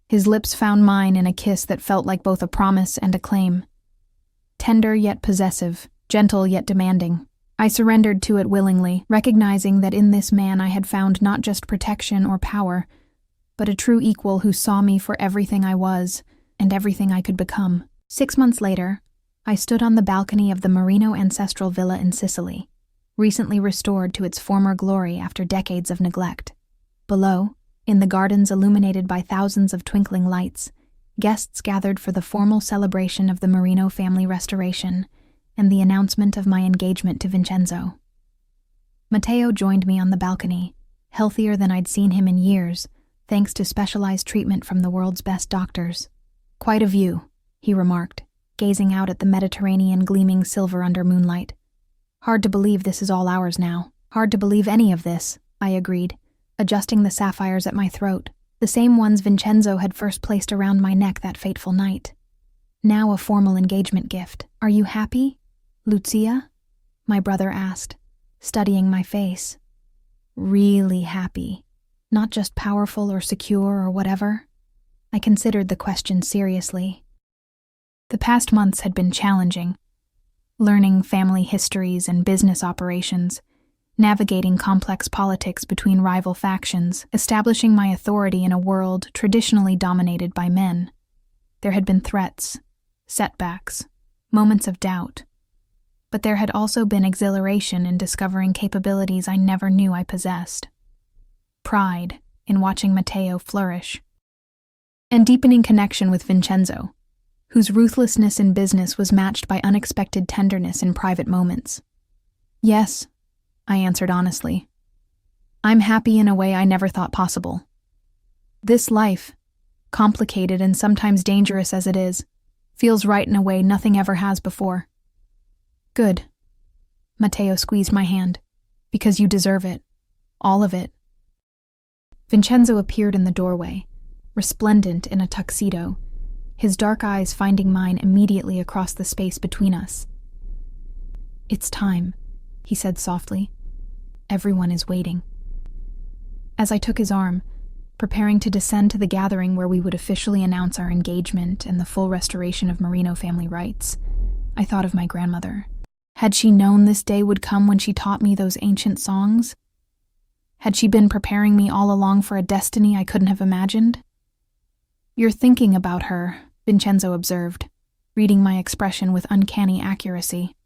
His lips found mine in a kiss that felt like both a promise and a claim. Tender yet possessive, gentle yet demanding. I surrendered to it willingly, recognizing that in this man I had found not just protection or power, but a true equal who saw me for everything I was and everything I could become. 6 months later, I stood on the balcony of the Marino ancestral villa in Sicily, recently restored to its former glory after decades of neglect. Below, in the gardens illuminated by thousands of twinkling lights, guests gathered for the formal celebration of the Marino family restoration and the announcement of my engagement to Vincenzo. Matteo joined me on the balcony, healthier than I'd seen him in years, thanks to specialized treatment from the world's best doctors. "Quite a view," he remarked, gazing out at the Mediterranean gleaming silver under moonlight. "Hard to believe this is all ours now." "Hard to believe any of this," I agreed, adjusting the sapphires at my throat, the same ones Vincenzo had first placed around my neck that fateful night. Now a formal engagement gift. "Are you happy, Lucia?" my brother asked, studying my face. "Really happy. Not just powerful or secure or whatever." I considered the question seriously. The past months had been challenging. Learning family histories and business operations, navigating complex politics between rival factions, establishing my authority in a world traditionally dominated by men. There had been threats, setbacks, moments of doubt, but there had also been exhilaration in discovering capabilities I never knew I possessed. Pride in watching Matteo flourish, and deepening connection with Vincenzo, whose ruthlessness in business was matched by unexpected tenderness in private moments. Yes, I answered honestly. I'm happy in a way I never thought possible. This life, complicated and sometimes dangerous as it is, feels right in a way nothing ever has before. Good. Matteo squeezed my hand. Because you deserve it. All of it. Vincenzo appeared in the doorway, resplendent in a tuxedo, his dark eyes finding mine immediately across the space between us. It's time, he said softly. Everyone is waiting. As I took his arm, preparing to descend to the gathering where we would officially announce our engagement and the full restoration of Marino family rights, I thought of my grandmother. Had she known this day would come when she taught me those ancient songs? Had she been preparing me all along for a destiny I couldn't have imagined? You're thinking about her, Vincenzo observed, reading my expression with uncanny accuracy,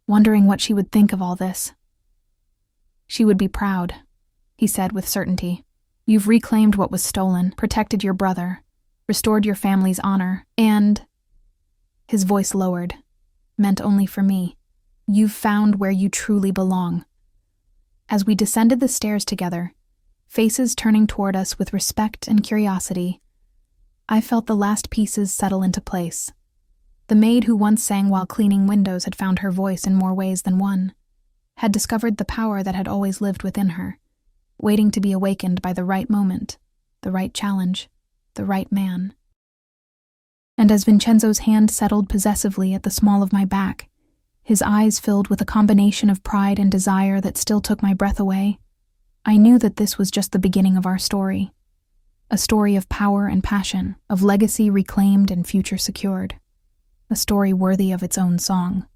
wondering what she would think of all this. She would be proud, he said with certainty. You've reclaimed what was stolen, protected your brother, restored your family's honor, and... His voice lowered, meant only for me. You've found where you truly belong. As we descended the stairs together, faces turning toward us with respect and curiosity, I felt the last pieces settle into place. The maid who once sang while cleaning windows had found her voice in more ways than one, had discovered the power that had always lived within her, waiting to be awakened by the right moment, the right challenge, the right man. And as Vincenzo's hand settled possessively at the small of my back, his eyes filled with a combination of pride and desire that still took my breath away, I knew that this was just the beginning of our story. A story of power and passion, of legacy reclaimed and future secured. A story worthy of its own song.